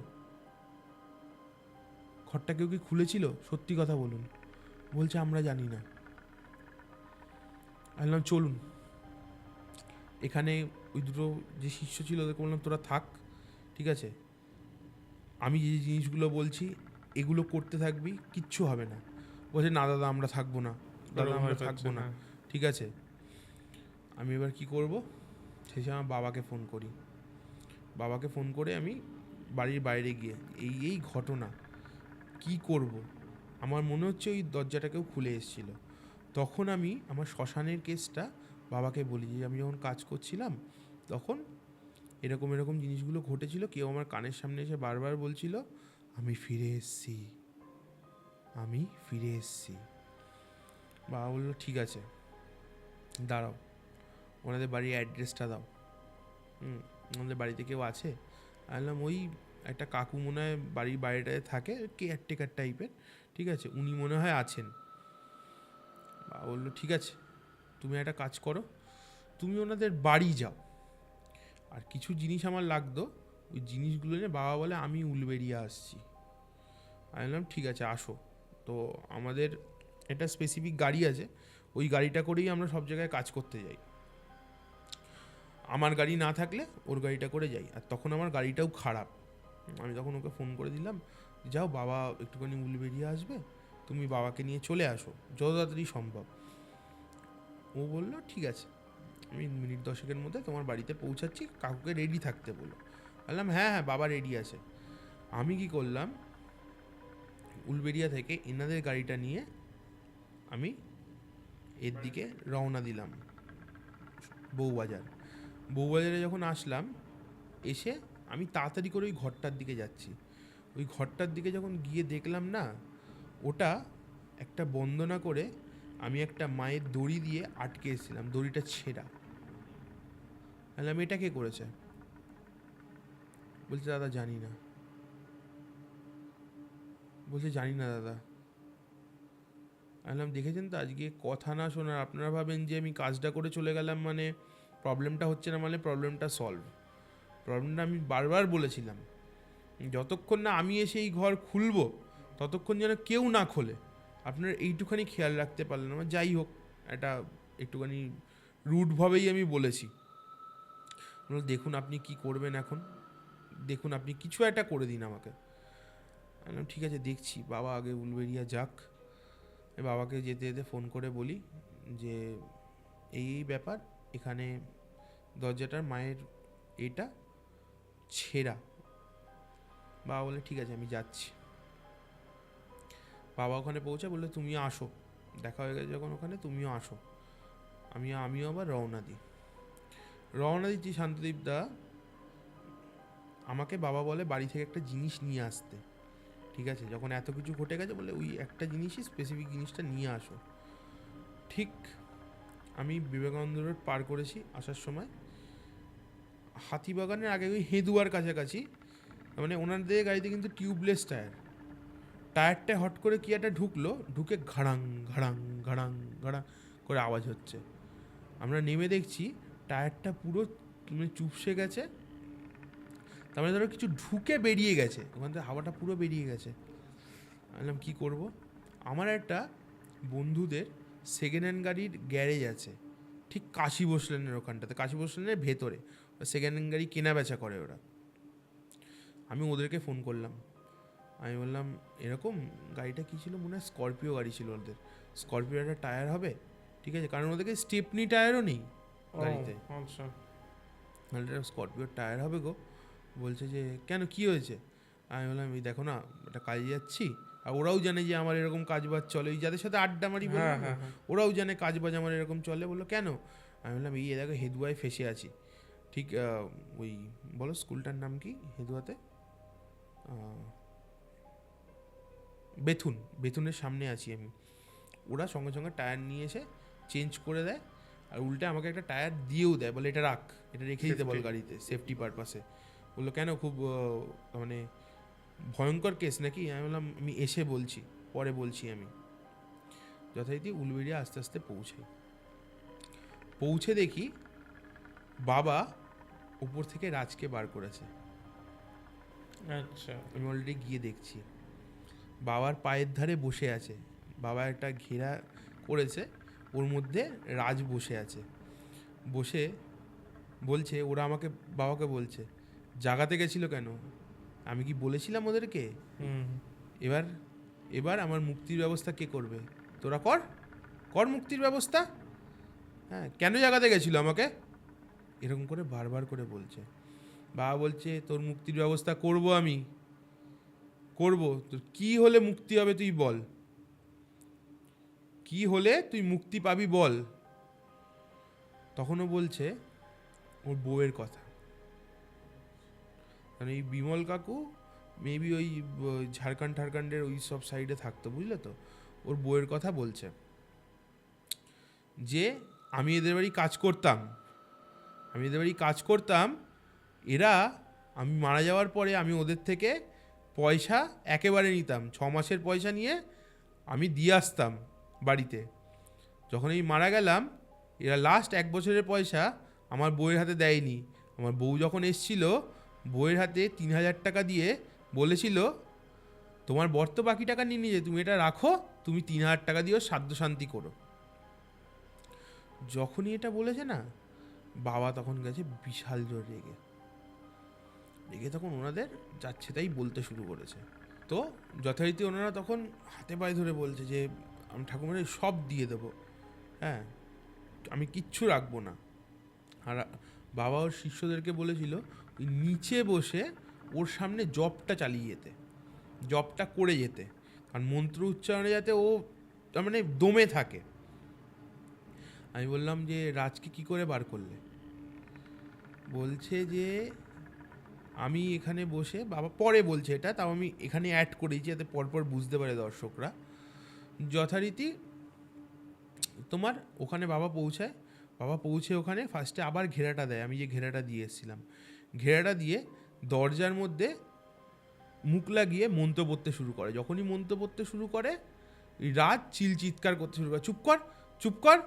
ঘরটা কেউ কি খুলেছিল, সত্যি কথা বলুন। বলছে আমরা জানি না। আমি বললাম চলুন, এখানে ওই দুটো যে শিষ্য ছিল ওদেরকে বললাম তোরা থাক, ঠিক আছে, আমি যে জিনিসগুলো বলছি এগুলো করতে থাকবি, কিচ্ছু হবে না। বলছে না দাদা আমরা থাকবো না, দাদা আমরা থাকবো না। ঠিক আছে, আমি এবার কি করব, সেই সময় আমার বাবাকে ফোন করি। বাবাকে ফোন করে আমি বাড়ির বাইরে গিয়ে এই ঘটনা কি করব, আমার মনে হচ্ছে ওই দরজাটা কেউ খুলে এসেছিল। তখন আমি আমার শ্মশানের কেসটা বাবাকে বলি যে আমি যখন কাজ করছিলাম তখন এরকম এরকম জিনিসগুলো ঘটেছিল, কেউ আমার কানের সামনে এসে বারবার বলছিল আমি ফিরে এসেছি, আমি ফিরে এসেছি। বাবা বললো ঠিক আছে দাঁড়াও, ওনাদের বাড়ির অ্যাড্রেসটা দাও। আমাদের বাড়িতে কেউ আছে? বললাম ওই একটা কাকু মনে হয় বাড়ির বাইরেটায় থাকে, কেয়ারটেকার টাইপের, ঠিক আছে, উনি মনে হয় আছেন। বাবা বললো ঠিক আছে তুমি একটা কাজ করো, তুমি ওনাদের বাড়ি যাও, আর কিছু জিনিস আমার লাগতো, ওই জিনিসগুলো নিয়ে বাবা বলে আমি উলবেড়িয়া আসছি। আমি বললাম ঠিক আছে আসো। তো আমাদের একটা স্পেসিফিক গাড়ি আছে, ওই গাড়িটা করেই আমরা সব জায়গায় কাজ করতে যাই। আমার গাড়ি না থাকলে ওর গাড়িটা করে যাই, আর তখন আমার গাড়িটাও খারাপ। আমি তখন ওকে ফোন করে দিলাম, যাও বাবা একটুখানি উলবেড়িয়া আসবে, তুমি বাবাকে নিয়ে চলে আসো যত তাড়াতাড়ি সম্ভব। ও বললো ঠিক আছে, আমি মিনিট 10-এর মধ্যে তোমার বাড়িতে পৌঁছাচ্ছি, কাকুকে রেডি থাকতে বলো। বললাম হ্যাঁ হ্যাঁ বাবা রেডি আছে। আমি কি করলাম, উলবেড়িয়া থেকে এনাদের গাড়িটা নিয়ে আমি এর দিকে রওনা দিলাম, বউবাজারে যখন আসলাম, এসে আমি তাড়াতাড়ি করে ওই ঘরটার দিকে যাচ্ছি। ওই ঘরটার দিকে যখন গিয়ে দেখলাম না, ওটা একটা বন্দনা করে আমি একটা মায়ের দড়ি দিয়ে আটকে এসেছিলাম, দড়িটা ছেঁড়া। বললাম এটা কে করেছে? বলছে দাদা জানি না। বলছে জানি না দাদা। বললাম দেখেছেন তো, আজকে কথা না শোনার, আপনারা ভাবেন যে আমি কাজটা করে চলে গেলাম মানে প্রবলেমটা হচ্ছে না, মানে প্রবলেমটা সলভ। প্রবলেমটা আমি বারবার বলেছিলাম, যতক্ষণ না আমি এসে এই ঘর খুলবো ততক্ষণ যেন কেউ না খোলে। আপনারা এইটুখানি খেয়াল রাখতে পারলেন না। যাই হোক, এটা একটুখানি রুডভাবেই আমি বলেছি। দেখুন আপনি কি করবেন এখন, দেখুন আপনি কিছু একটা করে দিন আমাকে। বললাম ঠিক আছে দেখছি, বাবা আগে উলবেড়িয়া যাক। বাবাকে যেতে যেতে ফোন করে বলি যে এই ব্যাপার, এখানে দরজাটার মায়ের এটা ছেঁড়া। বাবা বলে ঠিক আছে আমি যাচ্ছি। বাবা ওখানে পৌঁছে বললে তুমিও আসো, দেখা হয়ে গেছে যখন ওখানে, তুমিও আসো। আমিও আবার রওনা দিচ্ছি। শান্তদীপ দা আমাকে বাবা বলে বাড়ি থেকে একটা জিনিস নিয়ে আসতে, ঠিক আছে? যখন এত কিছু ঘটে গেছে বলে ওই একটা জিনিসই, স্পেসিফিক জিনিসটা নিয়ে আসো। ঠিক আমি বিবেকানন্দ রোড পার করেছি আসার সময়, হাতিবাগানের আগে ওই হেদুয়ার কাছাকাছি, মানে ওনাদের গাড়িতে কিন্তু টিউবলেস টায়ারটা হট করে কি একটা ঢুকে ঘাড়াং ঘাড়াং ঘাড়াং ঘাড়াং করে আওয়াজ হচ্ছে। আমরা নেমে দেখছি টায়ারটা পুরো মানে চুপসে গেছে, তার মানে ধরো কিছু ঢুকে বেরিয়ে গেছে, ওখান থেকে হাওয়াটা পুরো বেরিয়ে গেছে। বললাম কী করবো? আমার একটা বন্ধুদের সেকেন্ড হ্যান্ড গাড়ির গ্যারেজ আছে ঠিক কাশী বসলেনের ওখানটাতে, কাশী বসলেনের ভেতরে সেকেন্ড হ্যান্ড গাড়ি কেনা বেচা করে ওরা। আমি ওদেরকে ফোন করলাম, আমি বললাম এরকম গাড়িটা কী ছিল, মনে হয় স্করপিও গাড়ি ছিল ওদের, স্করপিও একটা টায়ার হবে, ঠিক আছে? কারণ ওদেরকে স্টেপনি টায়ারও নেই গাড়িতে। আচ্ছা, স্করপিওর টায়ার হবে গো। বলছে যে কেন কী হয়েছে? আমি বললাম এই দেখো না, একটা কাজে যাচ্ছি, আর ওরাও জানে যে আমার এরকম কাজবাজ চলে, ওই যাদের সাথে আড্ডা মারি বললাম না, ওরাও জানে কাজবাজ আমার এরকম চলে। বললো কেন? আমি বললাম এই দেখো হেদুয়ায় ফেসে আছি, ঠিক ওই বলো স্কুলটার নাম কি হেদুয়াতে? বেথুনের সামনে আছি আমি। ওরা সঙ্গে সঙ্গে টায়ার নিয়ে এসে চেঞ্জ করে দেয়, আর উল্টে আমাকে একটা টায়ার দিয়েও দেয়, বলে এটা রাখ, এটা রেখে দিতে বল গাড়িতে সেফটি পারপাসে। বললো কেন, খুব মানে ভয়ঙ্কর কেস নাকি? আমি বললাম আমি এসে বলছি, পরে বলছি। আমি যথারীতি উলবেড়িয়া আস্তে আস্তে পৌঁছে দেখি বাবা উপর থেকে রাজকে বার করেছে। আচ্ছা, আমি অলরেডি গিয়ে দেখছি বাবার পায়ের ধারে বসে আছে, বাবা একটা ঘেরা করেছে, ওর মধ্যে রাজ বসে আছে, বসে বলছে, ওরা আমাকে বাবাকে বলছে জাগাতে গেছিল কেন? আমি কি বলেছিলাম ওদেরকে এবার আমার মুক্তির ব্যবস্থা কে করবে? তোরা কর মুক্তির ব্যবস্থা। হ্যাঁ, কেন জাগাতে গেছিল আমাকে? এরকম করে বারবার করে বলছে। বাবা বলছে তোর মুক্তির ব্যবস্থা করব, আমি করব। তোর কি হলে মুক্তি হবে তুই বল, কি হলে তুই মুক্তি পাবি বল। তখনও বলছে ওর বউয়ের কথা, মানে এই বিমল কাকু মেবি ওই ঝাড়খণ্ডের ওই সব সাইডে থাকতো, বুঝলে তো? ওর বউয়ের কথা বলছে যে আমি এদের বাড়ি কাজ করতাম, এরা আমি মারা যাওয়ার পরে আমি ওদের থেকে পয়সা একেবারে নিতাম, 6 মাসের পয়সা নিয়ে আমি দিয়ে আসতাম বাড়িতে। যখন এই মারা গেলাম এরা লাস্ট 1 বছরের পয়সা আমার বউয়ের হাতে দেয়নি। আমার বউ যখন এসছিল বউয়ের হাতে 3,000 টাকা দিয়ে বলেছিল, তোমার বর তো বাকি টাকা নিয়ে নিয়ে, তুমি এটা রাখো, তুমি 3,000 টাকা দিয়েও সাধ্য শান্তি করো। যখনই এটা বলেছে না, বাবা তখন গেছে বিশাল জোর রেগে রেগে তখন ওনাদের যাচ্ছে তাই বলতে শুরু করেছে। তো যথারীতি ওনারা তখন হাতে পায়ে ধরে বলছে যে আমি ঠাকুমারে সব দিয়ে দেবো, হ্যাঁ, আমি কিচ্ছু রাখবো না। আর বাবা ওর শিষ্যদেরকে বলেছিল ওই নিচে বসে ওর সামনে জপটা চালিয়ে যেতে, জপটা করে যেতে, কারণ মন্ত্র উচ্চারণে যাতে ও তার মানে দমে থাকে। আমি বললাম যে রাজকে কি করে বার করলে? বলছে যে আমি এখানে বসে, বাবা পরে বলছে এটা, তাও আমি এখানে অ্যাড করেছি যাতে পরপর বুঝতে পারে দর্শকরা। যথারীতি তোমার ওখানে বাবা পৌঁছায়, বাবা পৌঁছে ওখানে ফার্স্টে আবার ঘেরাটা দেয়, আমি যে ঘেরাটা দিয়ে এসেছিলাম, ঘেরাটা দিয়ে দরজার মধ্যে মুখ লাগিয়ে মন্ত্র পড়তে শুরু করে। যখনই মন্ত্র পড়তে শুরু করে রাজ চিৎকার করতে শুরু করে, চুপ কর, চুপ কর,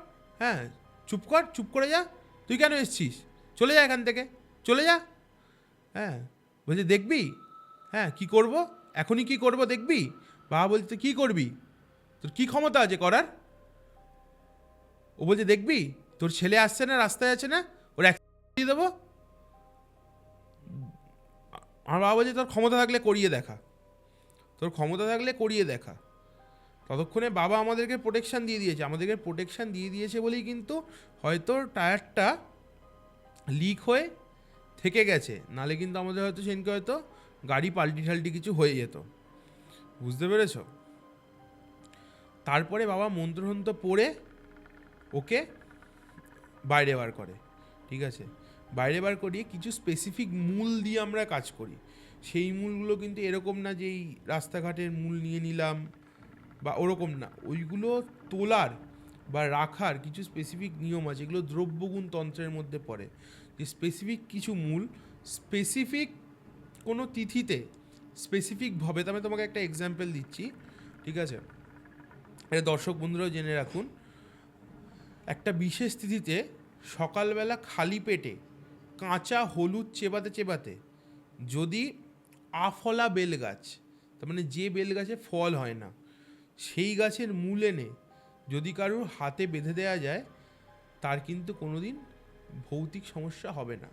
হ্যাঁ চুপ কর, চুপ করে যা, তুই কেন এসছিস, চলে যা এখান থেকে, চলে যা। হ্যাঁ, বলছে দেখবি, হ্যাঁ কি করব, এখনই কি করব দেখবি। বাবা বলছে তুই কী করবি, তোর কী ক্ষমতা আছে করার? ও বলছে দেখবি, তোর ছেলে আসছে না, রাস্তায় আছে না, ওর দিয়ে দেবো। আমার বাবা বলছে তোর ক্ষমতা থাকলে করিয়ে দেখা, তোর ক্ষমতা থাকলে করিয়ে দেখা। ততক্ষণে বাবা আমাদেরকে প্রোটেকশান দিয়ে দিয়েছে, আমাদেরকে প্রোটেকশান দিয়ে দিয়েছে বলেই কিন্তু হয়তো টায়ারটা লিক হয়ে থেকে গেছে, নালে কিন্তু আমাদের হয়তো সেদিনকে হয়তো গাড়ি পাল্টি ঠাল্টি কিছু হয়ে যেত, বুঝতে পেরেছ? তারপরে বাবা মন্ত্রহন্ত পড়ে ওকে বাইরে বার করে, ঠিক আছে, বাইরে বার করিয়ে কিছু স্পেসিফিক মূল দিয়ে আমরা কাজ করি। সেই মূলগুলো কিন্তু এরকম না যে এই রাস্তাঘাটের মূল নিয়ে নিলাম বা ওরকম না, ওইগুলো তোলার বা রাখার কিছু স্পেসিফিক নিয়ম আছে, এগুলো দ্রব্যগুণ তন্ত্রের মধ্যে পড়ে, যে স্পেসিফিক কিছু মূল স্পেসিফিক কোনো তিথিতে স্পেসিফিকভাবে, আমি তোমাকে একটা এক্সাম্পল দিচ্ছি, ঠিক আছে, এটা দর্শক বন্ধুরাও জেনে রাখুন। একটা বিশেষ তিথিতে সকালবেলা খালি পেটে কাঁচা হলুদ চেবাতে চেবাতে যদি আফলা বেল গাছ, তার মানে যে বেল গাছে ফল হয় না, সেই গাছের মূল এনে যদি কারোর হাতে বেঁধে দেওয়া যায়, তার কিন্তু কোনো দিন ভৌতিক সমস্যা হবে না।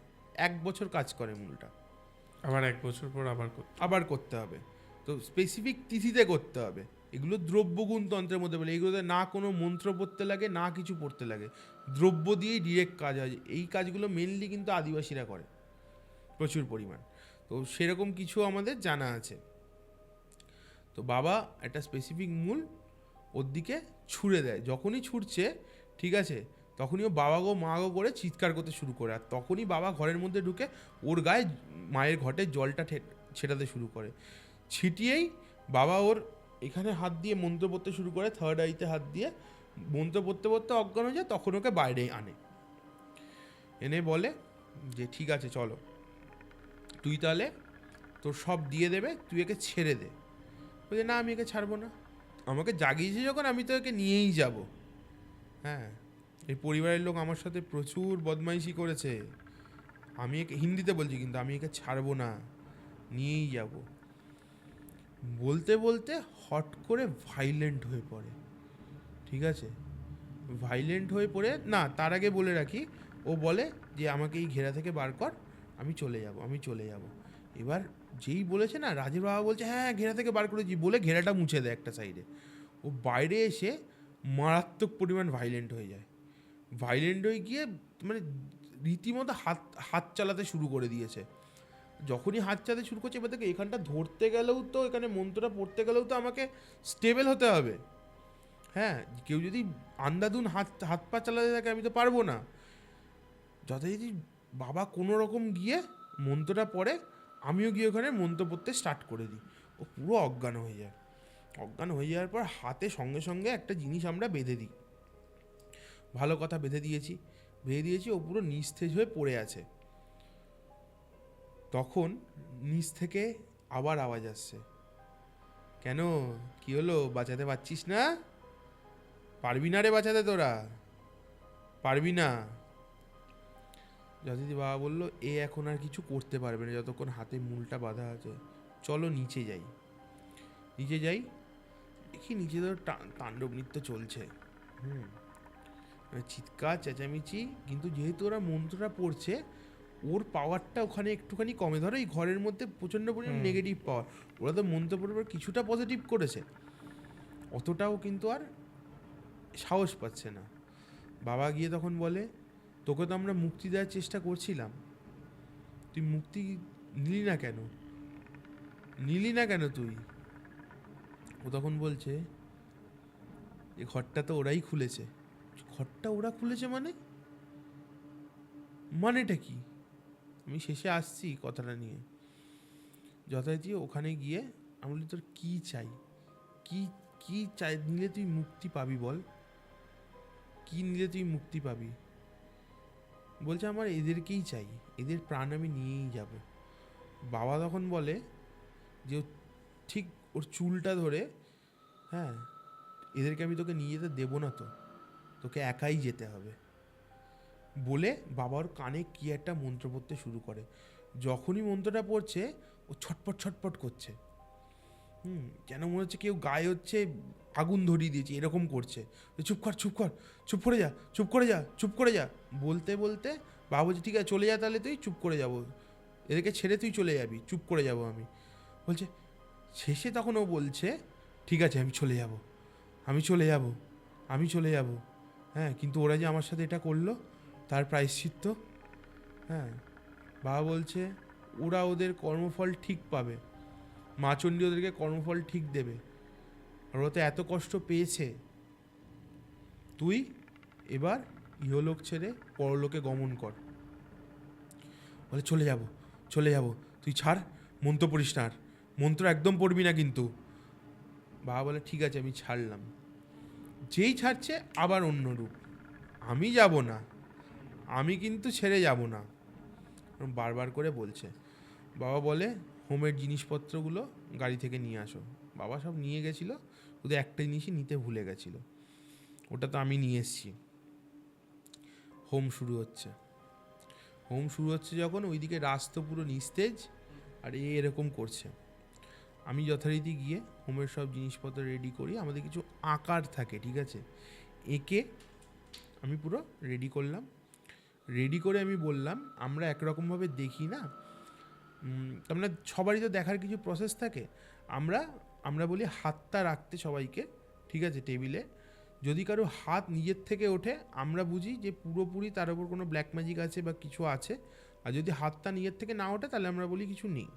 1 বছর কাজ করে মূলটা, আবার 1 বছর পর আবার করতে হবে। তো স্পেসিফিক তিথিতে করতে হবে। এগুলো দ্রব্যগুণ তন্ত্রের মধ্যে বলে, এগুলোতে না কোনো মন্ত্র পড়তে লাগে, না কিছু পড়তে লাগে, দ্রব্য দিয়েই ডিরেক্ট কাজ হয়। এই কাজগুলো মেনলি কিন্তু আদিবাসীরা করে প্রচুর পরিমাণ। তো সেরকম কিছু আমাদের জানা আছে। তো বাবা একটা স্পেসিফিক মূল ওর দিকে ছুঁড়ে দেয়, যখনই ছুটছে, ঠিক আছে, তখনই ও বাবা গো মা গো করে চিৎকার করতে শুরু করে। আর তখনই বাবা ঘরের মধ্যে ঢুকে ওর গায়ে মায়ের ঘটে জলটা ছেটাতে শুরু করে। ছিটিয়েই বাবা ওর এখানে হাত দিয়ে মন্ত্র পড়তে শুরু করে, থার্ড আইতে হাত দিয়ে মন্ত্র পড়তে পড়তে অজ্ঞান হয়ে যায়। তখন ওকে বাইরে আনে, এনে বলে যে ঠিক আছে চলো, তুই তাহলে তোর সব দিয়ে দেবে, তুই একে ছেড়ে দে। বলছে না আমি একে ছাড়বো না, আমাকে জাগিয়েছে যখন আমি তো একে নিয়েই যাব। হ্যাঁ, এই পরিবারের লোক আমার সাথে প্রচুর বদমাইশি করেছে, আমি একে, হিন্দিতে বলছি কিন্তু, আমি একে ছাড়বো না, নিয়েই যাব। বলতে বলতে হট করে ভাইলেন্ট হয়ে পড়ে, ঠিক আছে, ভাইলেন্ট হয়ে পড়ে না, তার আগে বলে রাখি, ও বলে যে আমাকে এই ঘেরা থেকে বার কর, আমি চলে যাব, আমি চলে যাব। এবার যেই বলেছে না, রাজের বাবা বলছে হ্যাঁ ঘেরা থেকে বার করেছি, বলে ঘেরাটা মুছে দেয় একটা সাইডে। ও বাইরে এসে মারাত্মক পরিমাণ ভাইলেন্ট হয়ে যায়, ভাইলেন্ট হয়ে গিয়ে মানে রীতিমতো হাত চালাতে শুরু করে দিয়েছে। যখনই হাত চালাতে শুরু করছে, এবার থেকে এখানটা ধরতে গেলেও তো, এখানে মন্ত্রটা পড়তে গেলেও তো আমাকে স্টেবল হতে হবে। হ্যাঁ, কেউ যদি আন্ধাধুন হাত পা চালাতে থাকে আমি তো পারবো না। যথারীতি বাবা কোনো রকম গিয়ে মন্ত্রটা পড়ে, আমিও গিয়ে ওখানে মন্ত্র পড়তে স্টার্ট করে দিই। ও পুরো অজ্ঞান হয়ে যায়। অজ্ঞান হয়ে যাওয়ার পর হাতে সঙ্গে সঙ্গে একটা জিনিস আমরা বেঁধে দিই, ভালো কথা বেঁধে দিয়েছি, ও পুরো নিস্তেজ হয়ে পড়ে আছে। তখন নিচ থেকে আবার আওয়াজ আসছে, কেন কি হলো, বাঁচাতে পারছিস না, পারবি না রে বাঁচাতে তোরা? পারবি না। যথারীতি বাবা বললো এ এখন আর কিছু করতে পারবে না যতক্ষণ হাতে মূলটা বাঁধা আছে, চলো নিচে যাই। নিচে যাই, দেখি নিচে তো তাণ্ডব নৃত্য চলছে। চিৎকার চেঁচামেচি, কিন্তু যেহেতু ওরা মন্ত্রটা পড়ছে ওর পাওয়ারটা ওখানে একটুখানি কমে। ধরো এই ঘরের মধ্যে প্রচণ্ড পরিমাণ নেগেটিভ পাওয়ার, ওরা তো মন্ত্র পড়বার কিছুটা পজিটিভ করেছে, অতটাও কিন্তু আর সাহস পাচ্ছে না। বাবা গিয়ে তখন বলে তোকে তো আমরা মুক্তি দেওয়ার চেষ্টা করছিলাম, তুই মুক্তি নিলি না কেন, নিলি না কেন তুই? ও তখন বলছে এ ঘরটা তো ওরাই খুলেছে। ঘরটা ওরা খুলেছে মানেটা কি? আমি শেষে আসছি কথাটা নিয়ে। যথারীতি ওখানে গিয়ে আমি বলি তোর কী চাই, কি কি চাই নিলে তুই মুক্তি পাবি বল, কি নিলে তুই মুক্তি পাবি? বলছে আমার এদেরকেই চাই, এদের প্রাণ আমি নিয়েই যাব। বাবা তখন বলে যে ঠিক ওর চুলটা ধরে, হ্যাঁ এদেরকে আমি তোকে নিয়ে যেতে দেবো না, তো তোকে একাই যেতে হবে বলে বাবার কানে কি একটা মন্ত্র পড়তে শুরু করে। যখনই মন্ত্রটা পড়ছে ও ছটপট ছটপট করছে, যেন মনে হচ্ছে কেউ গায়ে হচ্ছে আগুন ধরিয়ে দিয়েছে এরকম করছে। চুপ কর চুপ কর, চুপ করে যা, চুপ করে যা, চুপ করে যা বলতে বলতে বাবা বলছে ঠিক আছে চলে যা, তাহলে তুই চুপ করে যাবো, এদেরকে ছেড়ে তুই চলে যাবি, চুপ করে যাব আমি। বলছে শেষে তখন ও বলছে ঠিক আছে আমি চলে যাব, আমি চলে যাব, আমি চলে যাব, হ্যাঁ কিন্তু ওরা যে আমার সাথে এটা করলো তার প্রায়শ্চিত্ত। হ্যাঁ বাবা বলছে ওরা ওদের কর্মফল ঠিক পাবে, মা চণ্ডী ওদেরকে কর্মফল ঠিক দেবে, আর ওরা তো এত কষ্ট পেয়েছে, তুই এবার ইহলোক ছেড়ে পরলোকে গমন কর। বলে চলে যাব, চলে যাব, তুই ছাড়, মন্ত্র পড়িস না আর, মন্ত্র একদম পড়বি না কিন্তু। বাবা বলে ঠিক আছে আমি ছাড়লাম। যেই ছাড়ছে আবার অন্য রূপ, আমি যাব না, আমি কিন্তু ছেড়ে যাব না, বারবার করে বলছে। বাবা বলে হোমের জিনিসপত্রগুলো গাড়ি থেকে নিয়ে আসো। বাবা সব নিয়ে গেছিলো, শুধু একটা জিনিসই নিতে ভুলে গেছিলো, ওটা তো আমি নিয়ে এসেছি। হোম শুরু হচ্ছে, হোম শুরু হচ্ছে যখন ওইদিকে রাস্তা পুরো নিস্তেজ আর এরকম করছে। আমি যথারীতি গিয়ে হোমের সব জিনিসপত্র রেডি করি, আমাদের কিছু আকার থাকে ঠিক আছে, এঁকে আমি পুরো রেডি করলাম। রেডি করে আমি বললাম আমরা একরকমভাবে দেখি না, তার মানে সবারই তো দেখার কিছু প্রসেস থাকে, আমরা বলি হাতটা রাখতে সবাইকে, ঠিক আছে টেবিলে। যদি কারো হাত নিজের থেকে ওঠে আমরা বুঝি যে পুরোপুরি তার উপর কোনো ব্ল্যাক ম্যাজিক আছে বা কিছু আছে, আর যদি হাতটা নিজের থেকে না ওঠে তাহলে আমরা বলি কিছু নেই।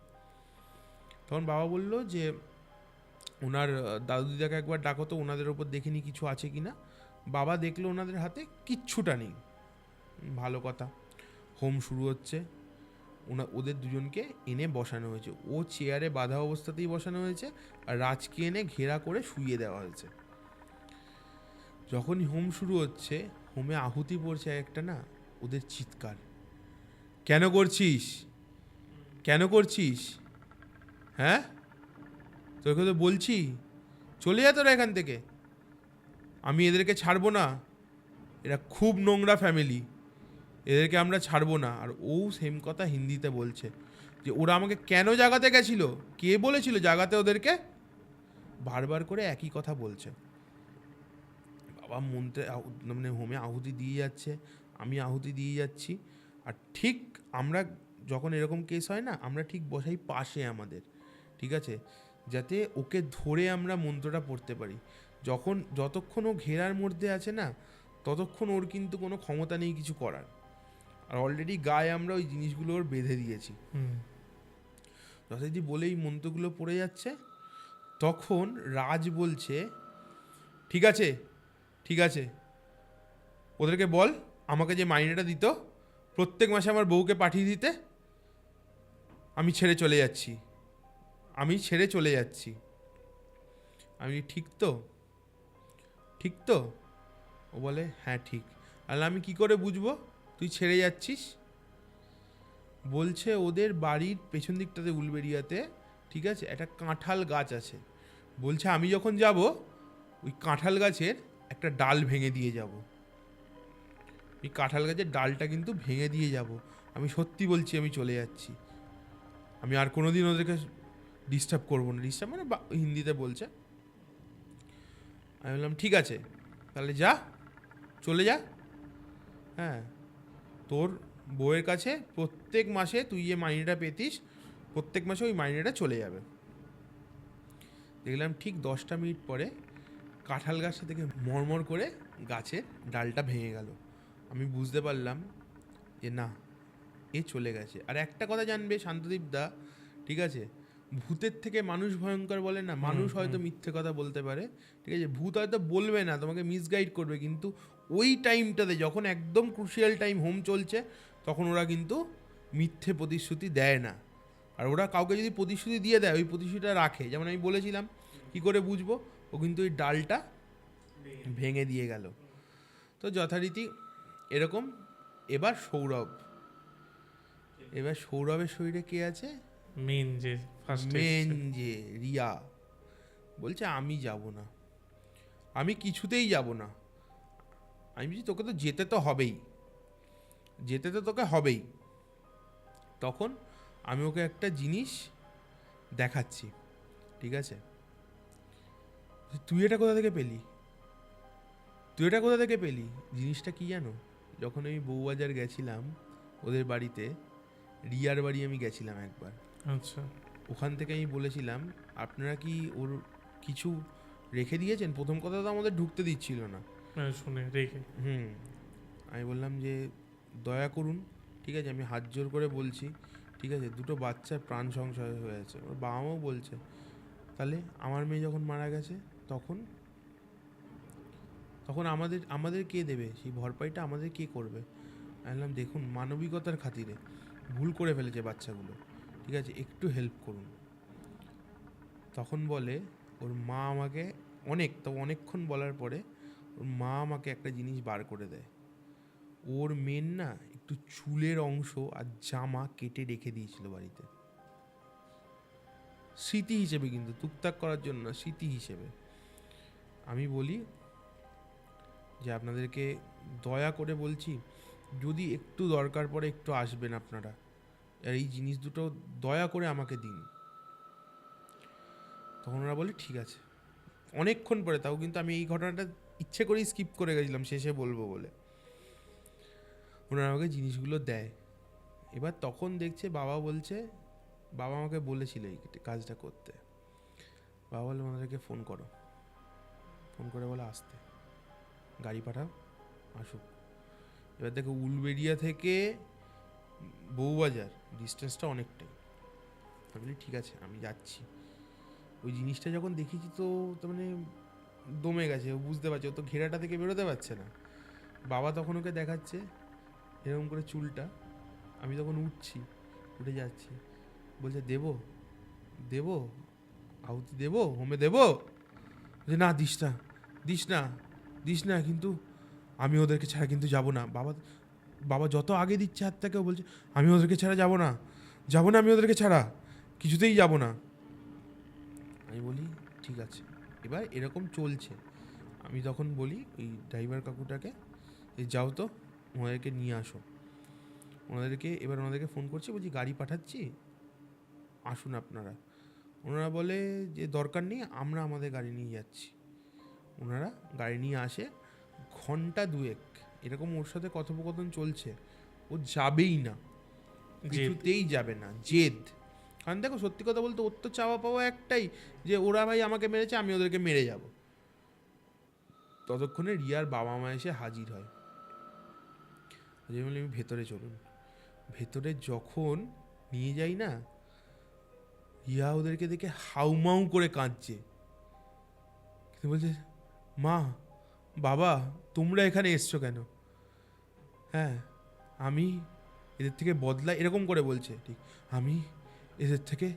তখন বাবা বলল যে ওনার দাদু দিদাকে একবার ডাকো তো, ওনাদের ওপর দেখে নি কিছু আছে কি না। বাবা দেখলো ওনাদের হাতে কিচ্ছুটা নেই, ভালো কথা। হোম শুরু হচ্ছে, ওদের দুজনকে এনে বসানো হয়েছে, ও চেয়ারে বাঁধা অবস্থাতেই বসানো হয়েছে, আর রাজকে এনে ঘেরা করে শুইয়ে দেওয়া হয়েছে। যখনই হোম শুরু হচ্ছে, হোমে আহুতি পড়ছে একটা না, ওদের চিৎকার, কেন করছিস, কেন করছিস, হ্যাঁ তোকে তো বলছি চলে যা তোরা এখান থেকে, আমি এদেরকে ছাড়বো না, এরা খুব নোংরা ফ্যামিলি, এদেরকে আমরা ছাড়বো না। আর ও সেম কথা হিন্দিতে বলছে যে ওরা আমাকে কেন জাগাতে গেছিল, কে বলেছিল জাগাতে ওদেরকে, বারবার করে একই কথা বলছে। বাবা মন্ত্রে মানে হোমে আহুতি দিয়ে যাচ্ছে, আমি আহুতি দিয়ে যাচ্ছি, আর ঠিক আমরা যখন এরকম কেস হয় না আমরা ঠিক বসাই পাশে আমাদের, ঠিক আছে, যাতে ওকে ধরে আমরা মন্ত্রটা পড়তে পারি। যতক্ষণ ও ঘেরার মধ্যে আছে না ততক্ষণ ওর কিন্তু কোনো ক্ষমতা নেই কিছু করার, আর অলরেডি গায়ে আমরা ওই জিনিসগুলো ওর বেঁধে দিয়েছি। যথারীতি বলেই মন্ত্রগুলো পড়ে যাচ্ছে, তখন রাজ বলছে ঠিক আছে ঠিক আছে, ওদেরকে বল আমাকে যে মাইনেটা দিত প্রত্যেক মাসে আমার বউকে পাঠিয়ে দিতে, আমি ছেড়ে চলে যাচ্ছি, আমি ছেড়ে চলে যাচ্ছি। আমি ঠিক তো, ঠিক তো? ও বলে হ্যাঁ ঠিক। আর আমি কি করে বুঝবো তুই ছেড়ে যাচ্ছিস? বলছে ওদের বাড়ির পেছন দিকটাতে উলবেড়িয়াতে, ঠিক আছে, একটা কাঁঠাল গাছ আছে, বলছে আমি যখন যাব ওই কাঁঠাল গাছের একটা ডাল ভেঙে দিয়ে যাব, এই কাঁঠাল গাছের ডালটা কিন্তু ভেঙে দিয়ে যাব, আমি সত্যি বলছি আমি চলে যাচ্ছি, আমি আর কোনোদিন ওদেরকে ডিস্টার্ব করবো না। ডিস্টার্ব মানে হিন্দিতে বলছে। আমি বললাম ঠিক আছে তাহলে যা, চলে যা। হ্যাঁ, তোর বউয়ের কাছে প্রত্যেক মাসে তুই যে মাইনেটা পেতিস, প্রত্যেক মাসে ওই মাইনেটা চলে যাবে। দেখলাম ঠিক 10টা মিনিট পরে কাঁঠাল গাছটা থেকে মরমর করে গাছের ডালটা ভেঙে গেল। আমি বুঝতে পারলাম যে না, এ চলে গেছে। আর একটা কথা জানবে শান্তদীপ দা, ঠিক আছে, ভূতের থেকে মানুষ ভয়ঙ্কর বলে না, মানুষ হয়তো মিথ্যে কথা বলতে পারে, ঠিক আছে, ভূত হয়তো বলবে না, তোমাকে মিসগাইড করবে, কিন্তু ওই টাইমটাতে যখন একদম ক্রুশিয়াল টাইম হোম চলছে, তখন ওরা কিন্তু মিথ্যে প্রতিশ্রুতি দেয় না। আর ওরা কাউকে যদি প্রতিশ্রুতি দিয়ে দেয়, ওই প্রতিশ্রুতিটা রাখে। যেমন আমি বলেছিলাম, কি করে বুঝবো, ও কিন্তু ওই ডালটা ভেঙে দিয়ে গেল। তো যথারীতি এরকম। এবার সৌরভের শরীরে কে আছে? মেন যে ফার্স্ট মেন যে রিয়া বলছে আমি যাব না, আমি কিছুতেই যাব না। আমি বলছি তোকে তো যেতে তো হবেই, যেতে তো তোকে হবেই। তখন আমি ওকে একটা জিনিস দেখাচ্ছি, ঠিক আছে, তুই এটা কোথা থেকে পেলি, জিনিসটা কি জানো? যখন আমি বউবাজার গেছিলাম ওদের বাড়িতে, রিয়ার বাড়ি আমি গেছিলাম একবার। আচ্ছা, ওখান থেকে আমি বলেছিলাম আপনারা কি ওর কিছু রেখে দিয়েছেন? প্রথম কথা তো আমাদের ঢুকতে দিচ্ছিল না, শুনে রেখে। আমি বললাম যে দয়া করুন, ঠিক আছে, আমি হাত জোর করে বলছি, ঠিক আছে, দুটো বাচ্চার প্রাণ সংশয় হয়েছে। ওর বাবা মাও বলছে, তাহলে আমার মেয়ে যখন মারা গেছে তখন আমাদের কে দেবে সেই ভরপাইটা, আমাদের কে করবে? আমি বললাম দেখুন, মানবিকতার খাতিরে ভুল করে ফেলেছে বাচ্চাগুলো, ঠিক আছে, একটু হেল্প করুন। তখন বলে ওর মা আমাকে অনেকক্ষণ বলার পরে ওর মা আমাকে একটা জিনিস বার করে দেয়। ওর মেন না একটু চুলের অংশ আর জামা কেটে রেখে দিয়েছিল বাড়িতে, স্মৃতি হিসেবে, কিন্তু টুকটাক করার জন্য না, স্মৃতি হিসেবে। আমি বলি যে আপনাদেরকে দয়া করে বলছি, যদি একটু দরকার পড়ে একটু আসবেন আপনারা, আর এই জিনিস দুটো দয়া করে আমাকে দিন। তখন ওরা বলে ঠিক আছে। অনেকক্ষণ পরে, তাও কিন্তু আমি এই ঘটনাটা ইচ্ছে করেই স্কিপ করে গেছিলাম শেষে বলবো বলে, ওনারা আমাকে জিনিসগুলো দেয়। এবার তখন দেখছে বাবা বলছে, বাবা আমাকে বলেছিল এই কাজটা করতে, বাবা বলে ওনাদেরকে ফোন করো, ফোন করে বলে আসতে, গাড়ি পাঠাও, আসুক। এবার দেখো উলবেড়িয়া থেকে বউবাজার ডিস্টেন্সটা অনেকটাই। আমি বলি ঠিক আছে আমি যাচ্ছি। ওই জিনিসটা যখন দেখেছি তো মানে দমে গেছে, ও বুঝতে পারছে, ও তো ঘেরাটা থেকে বেরোতে পারছে না। বাবা তখন ওকে দেখাচ্ছে এরকম করে চুলটা, আমি তখন উঠে যাচ্ছি, বলছে দেবো আহুতি দেবো, হোমে দেবো? যে না দিস না, কিন্তু আমি ওদেরকে ছাড়া কিন্তু যাব না। বাবা যত আগে দিচ্ছে হাত থেকে, ও বলছে আমি ওদেরকে ছাড়া যাব না, আমি ওদেরকে ছাড়া কিছুতেই যাব না। আমি বলি ঠিক আছে। এবার এরকম চলছে, আমি তখন বলি ওই ড্রাইভার কাকুটাকে, যাও তো ওনাদেরকে নিয়ে আসো। ওনাদেরকে ফোন করছি, বলছি গাড়ি পাঠাচ্ছি, আসুন আপনারা। ওনারা বলে যে দরকার নেই, আমরা আমাদের গাড়ি নিয়ে যাচ্ছি। ওনারা গাড়ি নিয়ে আসে, ঘন্টা দুয়েক এরকম ওর সাথে কথোপকথন চলছে, ও যাবেই না, কিছুতেই যাবে না, জেদ। কারণ দেখো সত্যি কথা বলতে ওর তো চাওয়া পাওয়া একটাই, যে ওরা ভাই আমাকে মেরেছে, আমি ওদেরকে মেরে যাব। ততক্ষণে রিয়ার বাবা মা এসে হাজির হয়। আমি ভেতরে চলুন। ভেতরে যখন নিয়ে যাই না, রিয়া ওদেরকে দেখে হাউমাউ করে কাঁদছে, বলছে মা বাবা তোমরা এখানে এসছো কেন? হ্যাঁ আমি এদের থেকে বদলা, এরকম করে বলছে, ঠিক আমি এদের থেকে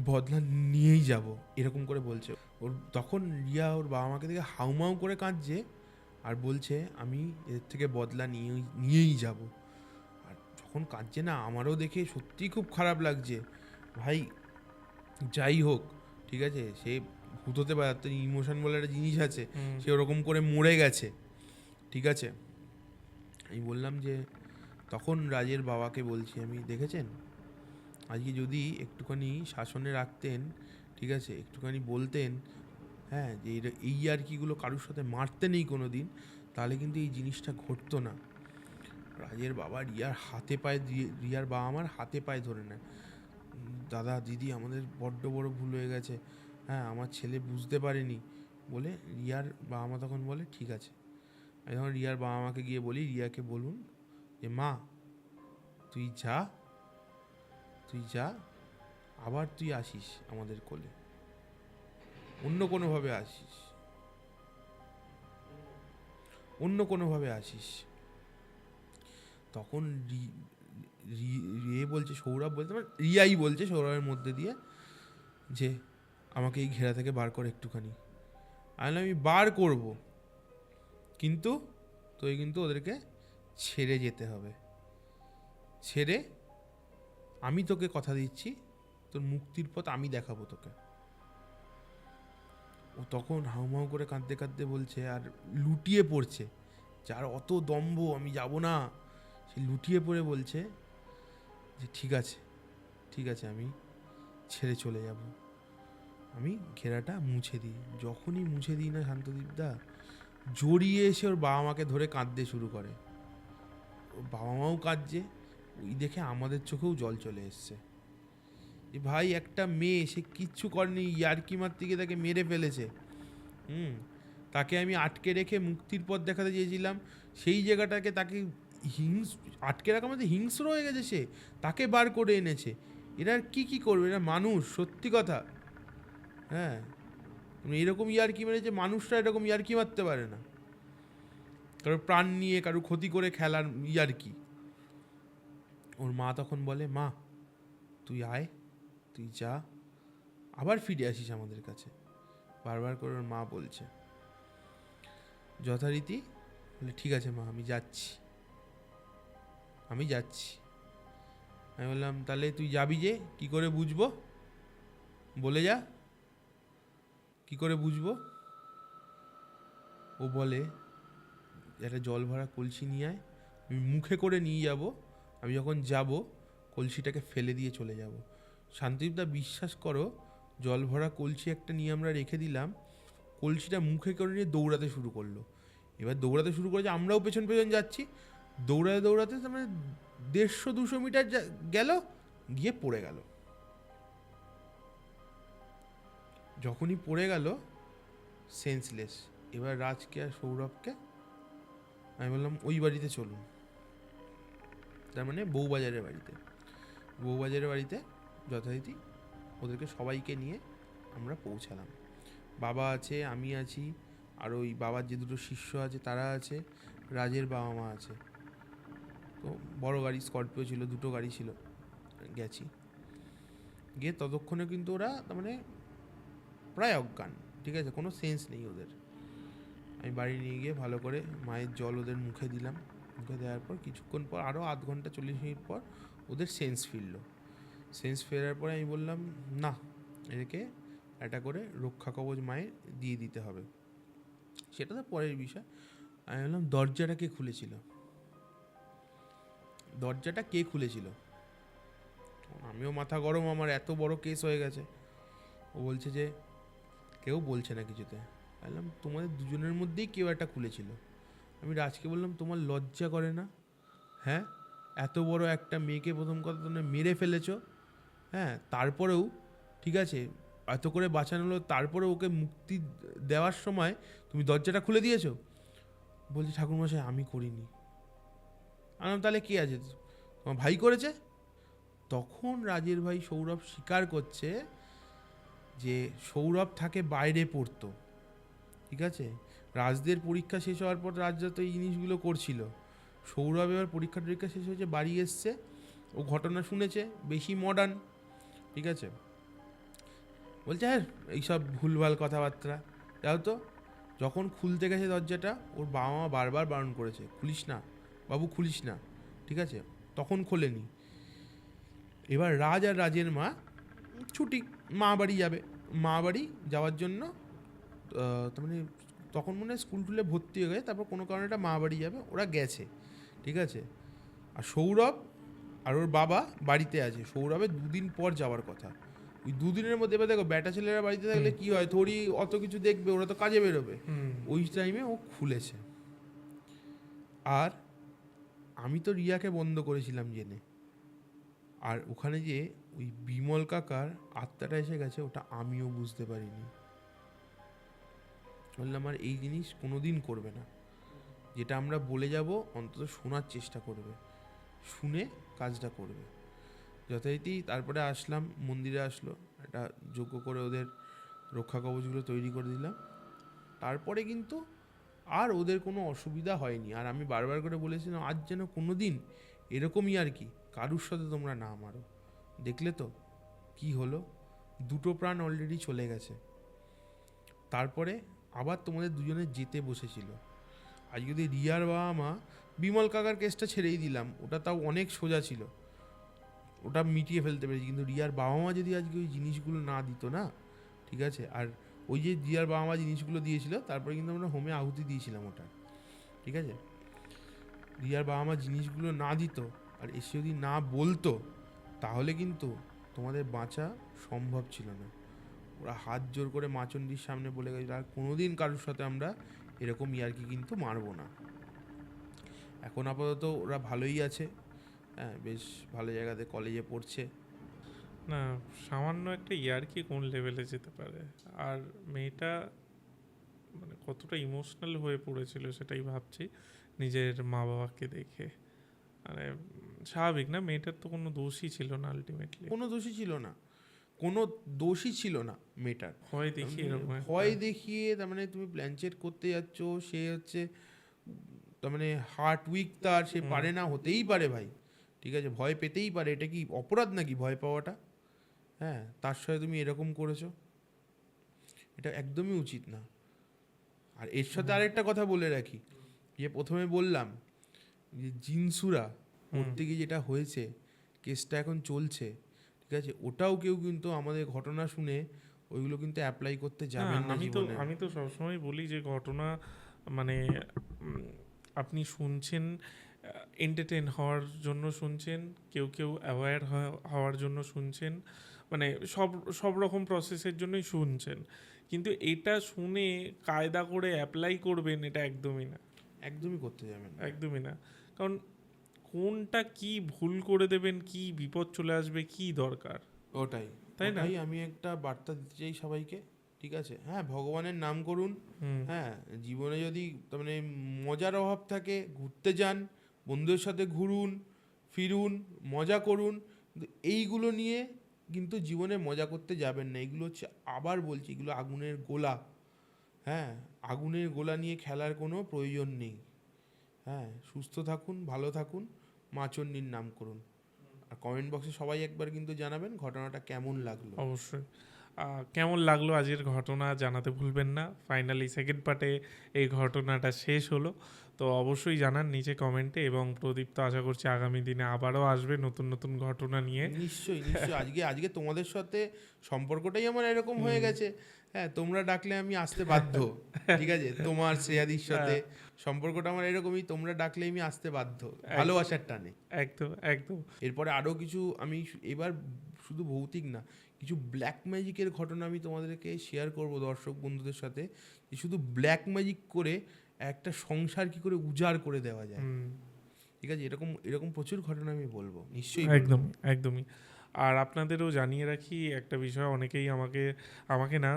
বদলা নিয়েই যাব, এরকম করে বলছে। ওর তখন রিয়া ওর বাবা মাকে দেখে হাউমাউ করে কাঁদছে আর বলছে আমি এদের থেকে বদলা নিয়েই যাব। আর যখন কাঁদছে না, আমারও দেখে সত্যিই খুব খারাপ লাগছে। ভাই যাই হোক, ঠিক আছে, সে ভূত হতে পারে, তো ইমোশন বলে একটা জিনিস আছে, সে ওরকম করে মরে গেছে, ঠিক আছে। আমি বললাম যে তখন রাজের বাবাকে বলছি আমি, দেখেছেন আজকে যদি একটুখানি শাসনে রাখতেন, ঠিক আছে, একটুখানি বলতেন, হ্যাঁ, যে এই আর কিগুলো কারোর সাথে মারতে নেই কোনো দিন, তাহলে কিন্তু এই জিনিসটা ঘটতো না। রাজের বাবা রিয়ার হাতে পায়ে রিয়ার বাবা আমার হাতে পায়ে ধরে নেয়, দাদা দিদি আমাদের বড্ড বড় ভুল হয়ে গেছে, হ্যাঁ আমার ছেলে বুঝতে পারেনি বলে। রিয়ার বাবা মা তখন বলে ঠিক আছে। আমি তখন রিয়ার বাবা মাকে গিয়ে বলি, রিয়াকে বলুন যে মা তুই যা, তুই যা, আবার তুই আসিস আমাদের কোলে, অন্য কোনোভাবে আসিস, অন্য কোনোভাবে আসিস। তখন রিয়ে বলছে, সৌরভ বলতে মানে রিয়াই বলছে সৌরভের মধ্যে দিয়ে যে আমাকে এই ঘেরা থেকে বার করে একটুখানি। আমি বার করব, কিন্তু তুই কিন্তু ওদেরকে ছেড়ে যেতে হবে, ছেড়ে আমি তোকে কথা দিচ্ছি তোর মুক্তির পথ আমি দেখাবো তোকে। ও তখন হাউমাউ করে কাঁদতে কাঁদতে বলছে আর লুটিয়ে পড়ছে, যার অত দম্ভ আমি যাব না, সে লুটিয়ে পড়ে বলছে যে ঠিক আছে, ঠিক আছে, আমি ছেড়ে চলে যাব, আমি ঘেরাটা মুছে দিই। যখনই মুছে দিই না শান্তদীপদা, জড়িয়ে এসে ওর বাবা মাকে ধরে কাঁদতে শুরু করে। ওর বাবা মাও কাঁদছে, ওই দেখে আমাদের চোখেও জল চলে এসছে। যে ভাই একটা মেয়ে, সে কিচ্ছু করেনি, ইয়ার্কি মারতে গিয়ে তাকে মেরে ফেলেছে। তাকে আমি আটকে রেখে মুক্তির পথ দেখাতে চেয়েছিলাম, সেই জায়গাটাকে তাকে আটকে রাখা মধ্যে হিংস্র হয়ে গেছে, সে তাকে বার করে এনেছে। এরা কি কি করবে, এরা মানুষ, সত্যি কথা। হ্যাঁ, এরকম ইয়ার্কি মেরেছে, মানুষরা এরকম ইয়ার্কি মারতে পারে না, কারোর প্রাণ নিয়ে কারোর ক্ষতি করে খেলার ইয়ার্কি। ওর মা তখন বলে মা তুই আয়, তুই যা, আবার ফিরে আসিস আমাদের কাছে, বারবার করে ওর মা বলছে। যথারীতি বলে ঠিক আছে মা আমি যাচ্ছি, আমি যাচ্ছি। আমি বললাম তাহলে তুই যাবি যে, কি করে বুঝবো, বলে যা, কি করে বুঝবো? ও বলে একটা জল ভরা কলসি নিয়ে আয়, আমি মুখে করে নিয়ে যাব, আমি যখন যাব কলসিটাকে ফেলে দিয়ে চলে যাব। শান্তদীপদা বিশ্বাস করো, জল ভরা কলসি একটা নিয়ে আমরা রেখে দিলাম, কলসিটা মুখে করে নিয়ে দৌড়াতে শুরু করলো। এবার দৌড়াতে শুরু করেছে, আমরাও পেছন পেছন যাচ্ছি, দৌড়াতে দৌড়াতে মানে 150-200 মিটার গেল, গিয়ে পড়ে গেল। যখনই পড়ে গেল সেন্সলেস। এবার রাজকে আর সৌরভকে আমি বললাম ওই বাড়িতে চলুন, তার মানে বউবাজারের বাড়িতে। বউবাজারের বাড়িতে যথারীতি ওদেরকে সবাইকে নিয়ে আমরা পৌঁছালাম। বাবা আছে, আমি আছি, আর ওই বাবার যে দুটো শিষ্য আছে তারা আছে, রাজের বাবা মা আছে। তো বড় গাড়ি স্করপিও ছিল, দুটো গাড়ি ছিল, গেছি। গিয়ে ততক্ষণে কিন্তু ওরা তার মানে প্রায় অজ্ঞান, ঠিক আছে, কোনো সেন্স নেই ওদের। আমি বাড়ি নিয়ে গিয়ে ভালো করে মায়ের জল ওদের মুখে দিলাম, মুখে দেওয়ার পর কিছুক্ষণ পর আরও আধ ঘন্টা 40 মিনিট পর ওদের সেন্স ফিরলো। সেন্স ফেরার পরে আমি বললাম না, এদেরকে একটা করে রক্ষা কবচ মায়ের দিয়ে দিতে হবে, সেটা তো পরের বিষয়। আমি বললাম দরজাটা কে খুলেছিল, দরজাটা কে খুলেছিল? আমিও মাথা গরম, আমার এত বড় কেস হয়ে গেছে। ও বলছে যে কেউ বলছে না কিছুতে। বললাম তোমাদের দুজনের মধ্যেই কেউ একটা খুলেছিল। আমি রাজকে বললাম তোমার লজ্জা করে না? হ্যাঁ, এত বড় একটা মেয়েকে প্রথম কথা তোমরা মেরে ফেলেছো, হ্যাঁ, তারপরেও ঠিক আছে এত করে বাঁচানো হলো, তারপরে ওকে মুক্তি দেওয়ার সময় তুমি দরজাটা খুলে দিয়েছো। বলছি ঠাকুরমশাই আমি করিনি। আমি তাহলে কে আছে, তোমার ভাই করেছে? তখন রাজের ভাই সৌরভ স্বীকার করছে যে সৌরভ থাকে বাইরে পড়তো, ঠিক আছে, রাজদের পরীক্ষা শেষ হওয়ার পর রাজরা তো এই জিনিসগুলো করছিল। সৌরভ এবার পরীক্ষা টরীক্ষা শেষ হয়েছে, বাড়ি এসছে, ও ঘটনা শুনেছে, বেশি মডার্ন, ঠিক আছে, বলছে হ্যাঁ এইসব ভুলভাল কথাবার্তা যাও তো। যখন খুলতে গেছে দরজাটা, ওর বাবা মা বারবার বারণ করেছে খুলিস না বাবু, খুলিস না, ঠিক আছে, তখন খোলেনি। এবার রাজ আর রাজের মা ছুটি, মা বাড়ি যাবে, মা বাড়ি যাওয়ার জন্য তার মানে তখন মনে হয় স্কুল টুলে ভর্তি হয়ে গেছে, তারপর কোনো কারণে একটা মা বাড়ি যাবে, ওরা গেছে, ঠিক আছে? আর সৌরভ আর ওর বাবা বাড়িতে আছে, সৌরভের 2 দিন পর যাওয়ার কথা। ওই 2 দিনের মধ্যে এবার দেখো ব্যাটা ছেলেরা বাড়িতে থাকলে কি হয়, থোড়ি অত কিছু দেখবে, ওরা তো কাজে বেরোবে। ওই টাইমে ও খুলেছে। আর আমি তো রিয়াকে বন্ধ করেছিলাম জেনে, আর ওখানে যে ওই বিমল কাকার আত্মাটা এসে গেছে ওটা আমিও বুঝতে পারিনি। বললাম আর এই জিনিস কোনোদিন করবে না, যেটা আমরা বলে যাব অন্তত শোনার চেষ্টা করবে, শুনে কাজটা করবে। যথারীতি তারপরে আসলাম, মন্দিরে আসলো, একটা যজ্ঞ করে ওদের রক্ষা কবচগুলো তৈরি করে দিলাম। তারপরে কিন্তু আর ওদের কোনো অসুবিধা হয়নি। আর আমি বারবার করে বলেছিলাম আজ যেন কোনো দিন এরকমই আর কি কারুর সাথে তোমরা না মারো। দেখলে তো কি হলো, 2টো প্রাণ অলরেডি চলে গেছে। তারপরে আবার তোমাদের দুজনে যেতে বসেছিল। আজ যদি রিয়ার বাবা মা, বিমল কাকার কেসটা ছেড়েই দিলাম, ওটা তাও অনেক সোজা ছিল, ওটা মিটিয়ে ফেলতে পেরেছি। কিন্তু রিয়ার বাবা মা যদি আজকে ওই জিনিসগুলো না দিত না, ঠিক আছে, আর ওই যে রিয়ার বাবা মা জিনিসগুলো দিয়েছিল, তারপরে কিন্তু আমরা হোমে আহুতি দিয়েছিলাম ওটা, ঠিক আছে। রিয়ার বাবা মা জিনিসগুলো না দিত আর এসে যদি না বলতো, তাহলে কিন্তু তোমাদের বাঁচা সম্ভব ছিল না। ওরা হাত জোর করে মাচন্ডির সামনে বলে গেছিল আর কোনোদিন কারোর সাথে আমরা এরকম ইয়ার্কি কিন্তু মারবো না। এখন আপাতত ওরা ভালোই আছে, হ্যাঁ, বেশ ভালো জায়গাতে কলেজে পড়ছে। না, সামান্য একটা ইয়ার্কি কোন লেভেলে যেতে পারে। আর মেয়েটা মানে কতটা ইমোশনাল হয়ে পড়েছিল সেটাই ভাবছি নিজের মা বাবাকে দেখে। মানে স্বাভাবিক না, মেয়েটার তো কোনো দোষই ছিল না আলটিমেটলি। কোনো দোষই ছিল না, কোনো দোষই ছিল না মেয়েটার। ভয় দেখিয়ে এরকম ভয় দেখিয়ে, তার মানে তুমি প্ল্যানচেট করতে যাচ্ছ, সে হচ্ছে তার মানে হার্ট উইক, তার সে পারে না, হতেই পারে ভাই, ঠিক আছে, ভয় পেতেই পারে। এটা কি অপরাধ নাকি ভয় পাওয়াটা? হ্যাঁ, তার সাথে তুমি এরকম করেছো, এটা একদমই উচিত না। আর এর সাথে আরেকটা কথা বলে রাখি, যে প্রথমে বললাম যে জিনসুরা করতে গিয়ে যেটা হয়েছে, কেসটা এখন চলছে, ঠিক আছে, ওটাও কেউ কিন্তু আমাদের ঘটনা শুনে ওইগুলো কিন্তু অ্যাপ্লাই করতে যাবেন না জীবনে। আমি তো সবসময় বলি যে ঘটনা মানে আপনি শুনছেন এন্টারটেন হওয়ার জন্য শুনছেন, কেউ কেউ অ্যাওয়্যার হওয়ার জন্য শুনছেন, মানে সব রকম প্রসেসের জন্যই শুনছেন। কিন্তু এটা শুনে কায়দা করে অ্যাপ্লাই করবেন, এটা একদমই না, একদমই করতে যাবেন না, একদমই না। কারণ কোনটা কি ভুল করে দেবেন, কি বিপদ চলে আসবে, কি দরকার, ওটাই, তাই না? ওটাই আমি একটা বার্তা দিতে চাই সবাইকে, ঠিক আছে। হ্যাঁ, ভগবানের নাম করুন, হ্যাঁ, জীবনে যদি তার মানে মজার অভাব থাকে ঘুরতে যান, বন্ধুদের সাথে ঘুরুন ফিরুন, মজা করুন, কিন্তু এইগুলো নিয়ে কিন্তু জীবনে মজা করতে যাবেন না। এগুলো হচ্ছে, আবার বলছি, এগুলো আগুনের গোলা। হ্যাঁ, আগুনের গোলা নিয়ে খেলার কোনো প্রয়োজন নেই। হ্যাঁ, সুস্থ থাকুন, ভালো থাকুন, মা চণ্ডীর নাম করুন। আর কমেন্ট বক্সে সবাই একবার কিন্তু জানাবেন ঘটনাটা কেমন লাগলো। অবশ্যই কেমন লাগলো আজকের ঘটনা জানাতে ভুলবেন না। ফাইনালি সেকেন্ড পার্টে এই ঘটনাটা শেষ হলো, তো অবশ্যই জানান নিচে কমেন্টে। এবং প্রদীপ তো আশা করছি আগামী দিনে আবারও আসবে নতুন নতুন ঘটনা নিয়ে। নিশ্চয়ই নিশ্চয়ই, আজকে তোমাদের সাথে সম্পর্কটাই আমার এরকম হয়ে গেছে। হ্যাঁ, তোমরা ডাকলে আমি আসতে বাধ্য, ঠিক আছে, তোমার শ্রেয়াদির সাথে সম্পর্কটা আমার এরকমই, তোমরা ডাকলে আমি আসতে বাধ্য, ভালোবাসার টানে। একদম একদম। এরপরে আরও কিছু আমি এবার শুধু ভৌতিক না, কিছু ব্ল্যাক ম্যাজিকের ঘটনা আমি তোমাদেরকে শেয়ার করব দর্শক বন্ধুদের সাথে, যে শুধু ব্ল্যাক ম্যাজিক করে একটা সংসার কি করে উজাড় করে দেওয়া যায়, ঠিক আছে, এরকম এরকম প্রচুর ঘটনা আমি বলবো নিশ্চয়ই। একদমই একদমই। আর আপনাদেরও জানিয়ে রাখি একটা বিষয়, অনেকেই আমাকে না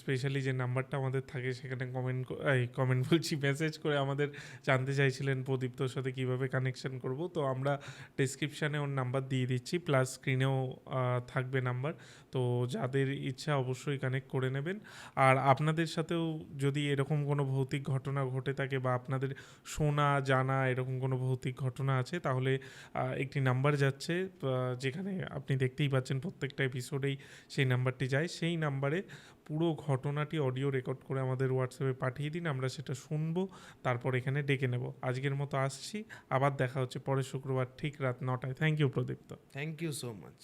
স্পেশালি যে নাম্বারটা আমাদের থাকে সেখানে কমেন্ট বলছি, মেসেজ করে আমাদের জানতে চাইছিলেন প্রদীপ্তর সাথে কীভাবে কানেকশন করব। তো আমরা ডেসক্রিপশানে ওর নাম্বার দিয়ে দিচ্ছি, প্লাস স্ক্রিনেও থাকবে নাম্বার। তো যাদের ইচ্ছা অবশ্যই কানেক্ট করে নেবেন। আর আপনাদের সাথেও যদি এরকম কোনো ভৌতিক ঘটনা ঘটে থাকে বা আপনাদের শোনা জানা এরকম কোনো ভৌতিক ঘটনা আছে, তাহলে একটি নাম্বার যাচ্ছে যেখানে আপনি দেখতেই পাচ্ছেন প্রত্যেকটা এপিসোডেই সেই নাম্বারটি যায়। সেই নাম্বারে পুরো ঘটনাটি অডিও রেকর্ড করে আমাদের হোয়াটসঅ্যাপে পাঠিয়ে দিন, আমরা সেটা শুনবো, তারপর এখানে ডেকে নেব। আজকের মতো আসছি, আবার দেখা হচ্ছে পরের শুক্রবার ঠিক রাত 9টায়। Thank you Pradipta. Thank you so much.